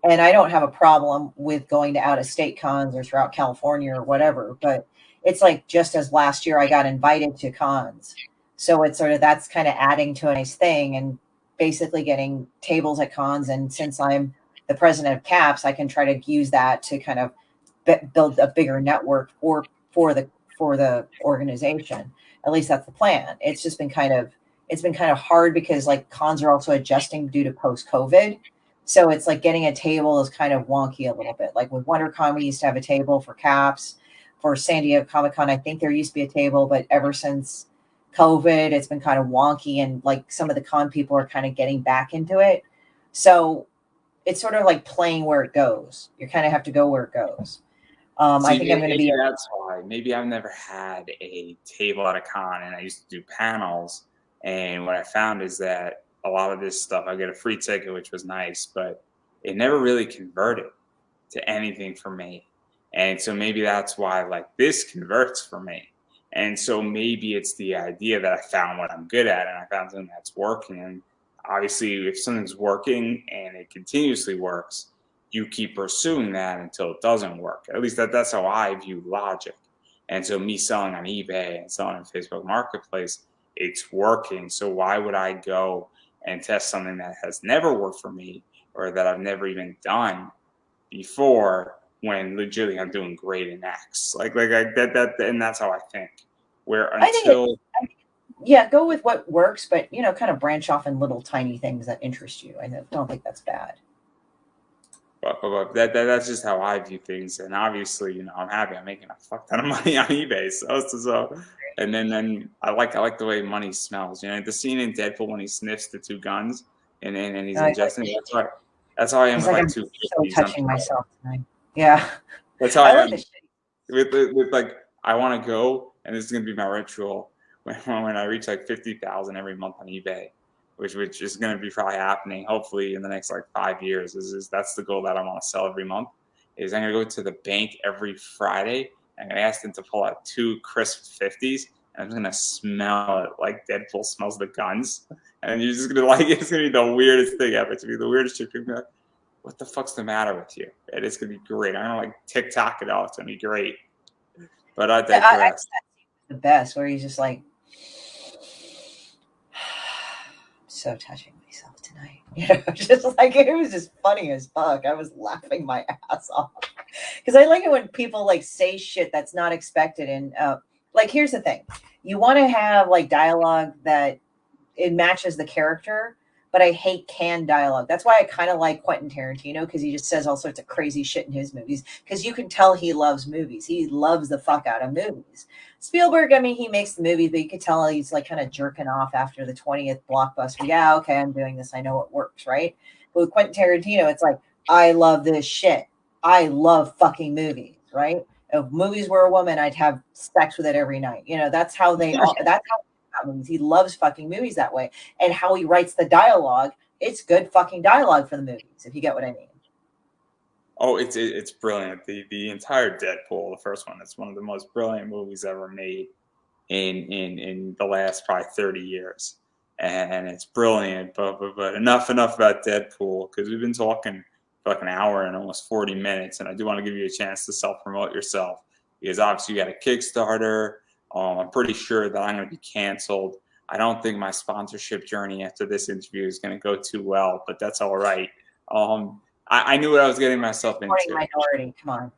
And I don't have a problem with going to out of state cons or throughout California or whatever, but it's like, just as last year I got invited to cons. So it's sort of, that's kind of adding to a nice thing, and basically getting tables at cons. And since I'm the president of CAPS, I can try to use that to kind of build a bigger network for the organization. At least that's the plan. It's just been kind of, it's been kind of hard because like cons are also adjusting due to post COVID. So it's like getting a table is kind of wonky a little bit. Like with WonderCon, we used to have a table for CAPS. For San Diego Comic Con, I think there used to be a table, but ever since COVID, it's been kind of wonky, and like some of the con people are kind of getting back into it. So it's sort of like playing where it goes. You kind of have to go where it goes. I See, think I'm going to be. maybe that's why. Maybe I've never had a table at a con, and I used to do panels. And what I found is that a lot of this stuff, I get a free ticket, which was nice, but it never really converted to anything for me. And so maybe that's why, like, this converts for me. And so maybe it's the idea that I found what I'm good at, and I found something that's working. And obviously, if something's working and it continuously works, you keep pursuing that until it doesn't work. At least that's how I view logic. And so me selling on eBay and selling on Facebook Marketplace, it's working. So why would I go and test something that has never worked for me, or that I've never even done before, when legitimately I'm doing great in X? And that's how I think. Where I think it. until Yeah, go with what works, but kind of branch off in little tiny things that interest you. I don't think that's bad. But that's just how I view things. And obviously, I'm happy. I'm making a fuck ton of money on eBay. So and then I like the way money smells. The scene in Deadpool when he sniffs the two guns and he's ingesting. That's how I am He's with like, like I'm two so fifties. touching myself tonight. Yeah, That's how I I like am the shit. with like, I want to go, and this is gonna be my ritual when I reach like 50,000 every month on eBay, which is gonna be probably happening hopefully in the next like 5 years. Is that's the goal that I want to sell every month. Is I'm gonna go to the bank every Friday and I'm gonna ask them to pull out two crisp 50s, and I'm just gonna smell it like Deadpool smells the guns, and you're just gonna like, it's gonna be the weirdest thing ever. It's gonna be the weirdest shit. You're gonna be like, what the fuck's the matter with you? And it's gonna be great. I'm gonna like TikTok it out. It's gonna be great. But I Yeah, digress. the best, where he's just like, so touching myself tonight. Just like, it was just funny as fuck. I was laughing my ass off because I like it when people like say shit that's not expected. And like, here's the thing: you want to have like dialogue that it matches the character. But I hate canned dialogue. That's why I kind of like Quentin Tarantino, because he just says all sorts of crazy shit in his movies. Because you can tell he loves movies. He loves the fuck out of movies. Spielberg, I mean, he makes the movies, but you could tell he's like kind of jerking off after the 20th blockbuster. Yeah, okay, I'm doing this. I know it works, right? But with Quentin Tarantino, it's like, I love this shit. I love fucking movies, right? If movies were a woman, I'd have sex with it every night. That's how they all. That's how movies. He loves fucking movies that way. And how he writes the dialogue, it's good fucking dialogue for the movies, if you get what I mean. Oh, it's brilliant. The entire Deadpool, the first one, it's one of the most brilliant movies ever made in the last probably 30 years. And it's brilliant. But enough about Deadpool, because we've been talking for like an hour and almost 40 minutes, and I do want to give you a chance to self-promote yourself, because obviously you got a Kickstarter. I'm pretty sure that I'm going to be canceled. I don't think my sponsorship journey after this interview is going to go too well, but that's all right. I knew what I was getting myself into. Minority, come on,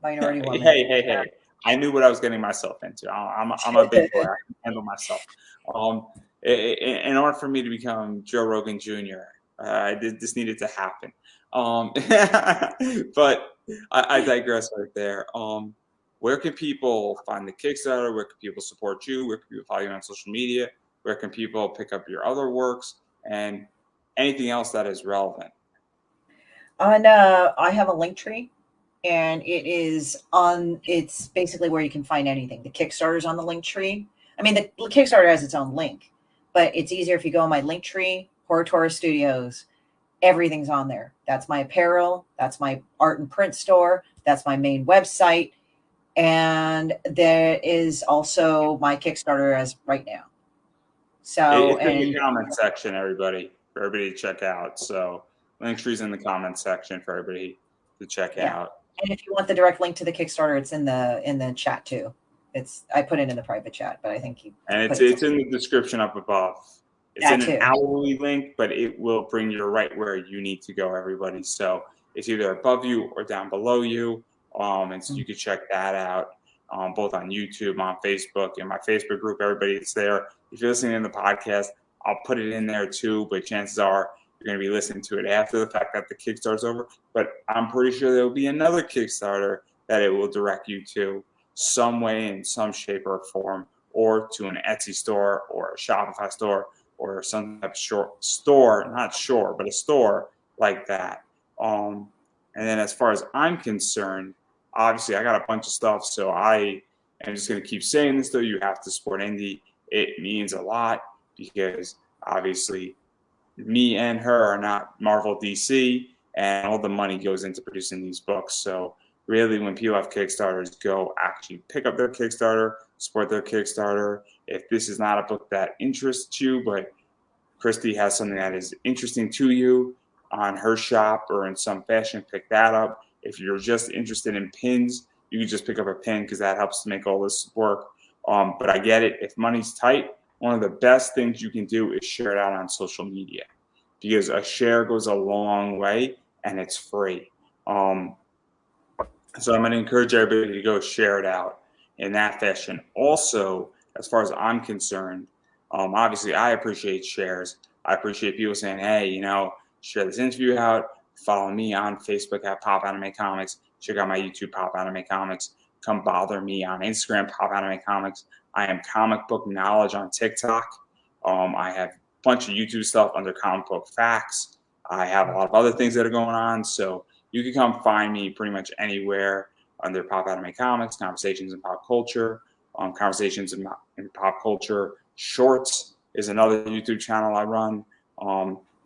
minority woman. Hey! I knew what I was getting myself into. I'm a big boy. I can handle myself. In order for me to become Joe Rogan Jr., This needed to happen. But I digress right there. Where can people find the Kickstarter? Where can people support you? Where can people follow you on social media? Where can people pick up your other works and anything else that is relevant? On I have a link tree, and it's basically where you can find anything. The Kickstarter's on the link tree. I mean, the Kickstarter has its own link, but it's easier if you go on my link tree, Horror Studios. Everything's on there. That's my apparel. That's my art and print store. That's my main website. And there is also my Kickstarter as right now. So, It's in the and comment section, everybody, for everybody to check out. So Linktree's in the comment section for everybody to check yeah. out. And if you want the direct link to the Kickstarter, it's in the chat too. I put it in the private chat, but I think you And put it's in the description up above. It's that in an too. hourly link, but it will bring you right where you need to go, everybody. So it's either above you or down below you. And so you can check that out, both on YouTube, on Facebook, and my Facebook group. Everybody that's there. If you're listening to the podcast, I'll put it in there too, but chances are you're going to be listening to it after the fact that the Kickstarter's over. But I'm pretty sure there will be another Kickstarter that it will direct you to some way, in some shape or form, or to an Etsy store or a Shopify store or some type of store, not sure, but a store like that. And then as far as I'm concerned, obviously I got a bunch of stuff, so I am just going to keep saying this though. You have to support indie. It means a lot because obviously me and her are not Marvel DC, and all the money goes into producing these books. So really, when people have Kickstarters, go actually pick up their Kickstarter, support their Kickstarter. If this is not a book that interests you, but Christie has something that is interesting to you on her shop or in some fashion, pick that up. If you're just interested in pins, you can just pick up a pin because that helps to make all this work. But I get it. If money's tight, one of the best things you can do is share it out on social media because a share goes a long way and it's free. So I'm going to encourage everybody to go share it out in that fashion. Also, as far as I'm concerned, obviously I appreciate shares. I appreciate people saying, hey, share this interview out. Follow me on Facebook at Pop Anime Comics. Check out my YouTube, Pop Anime Comics. Come bother me on Instagram, Pop Anime Comics. I am Comic Book Knowledge on TikTok. I have a bunch of YouTube stuff under Comic Book Facts. I have a lot of other things that are going on. So you can come find me pretty much anywhere under Pop Anime Comics, Conversations in Pop Culture, Conversations in Pop Culture. Shorts is another YouTube channel I run.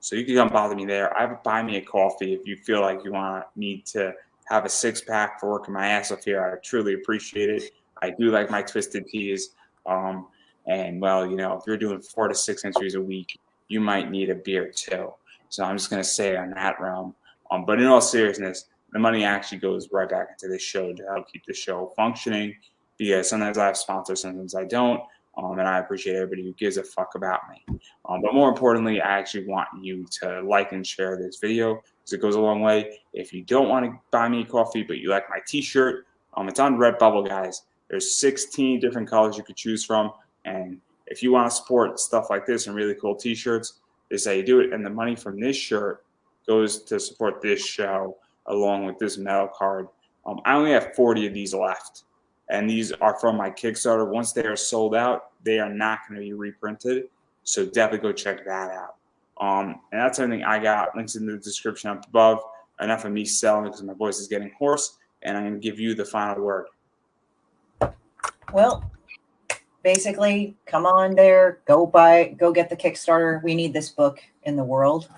So you can come bother me there. I have a buy me a coffee if you feel like you want me to have a six-pack for working my ass off here. I truly appreciate it. I do like my twisted teas. And well, if you're doing 4 to 6 entries a week, you might need a beer too. So I'm just going to say on that realm. But in all seriousness, the money actually goes right back into this show to help keep the show functioning because sometimes I have sponsors, sometimes I don't. And I appreciate everybody who gives a fuck about me. But more importantly, I actually want you to like and share this video because it goes a long way. If you don't want to buy me coffee, but you like my t-shirt, it's on Redbubble, guys. There's 16 different colors you could choose from. And if you want to support stuff like this and really cool t-shirts, this is how you do it. And the money from this shirt goes to support this show along with this metal card. I only have 40 of these left. And these are from my Kickstarter. Once they are sold out, they are not going to be reprinted. So definitely go check that out. And that's everything I got. Links in the description up above. Enough of me selling because my voice is getting hoarse. And I'm going to give you the final word. Well, basically, come on there, go get the Kickstarter. We need this book in the world.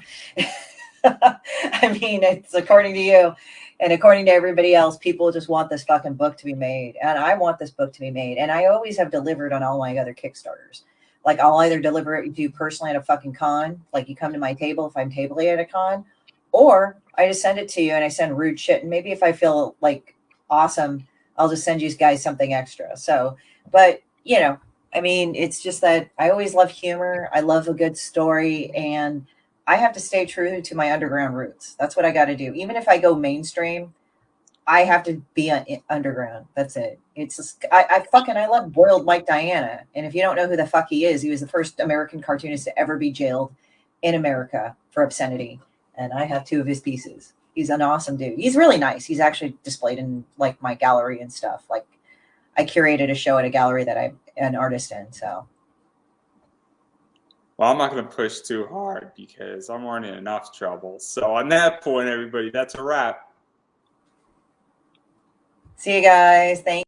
I mean, it's according to you and according to everybody else, people just want this fucking book to be made. And I want this book to be made. And I always have delivered on all my other Kickstarters. Like I'll either deliver it to you personally at a fucking con, like you come to my table if I'm tabling at a con, or I just send it to you and I send rude shit. And maybe if I feel like awesome, I'll just send you guys something extra. So, but I mean, it's just that I always love humor. I love a good story, and I have to stay true to my underground roots. That's what I got to do. Even if I go mainstream, I have to be underground. That's it. It's just, I love Boiled Mike Diana. And if you don't know who the fuck he is, he was the first American cartoonist to ever be jailed in America for obscenity, and I have 2 of his pieces. He's an awesome dude. He's really nice. He's actually displayed in like my gallery and stuff. Like I curated a show at a gallery that I'm an artist in. So. Well, I'm not going to push too hard because I'm already in enough trouble. So on that point, everybody, that's a wrap. See you guys. Thank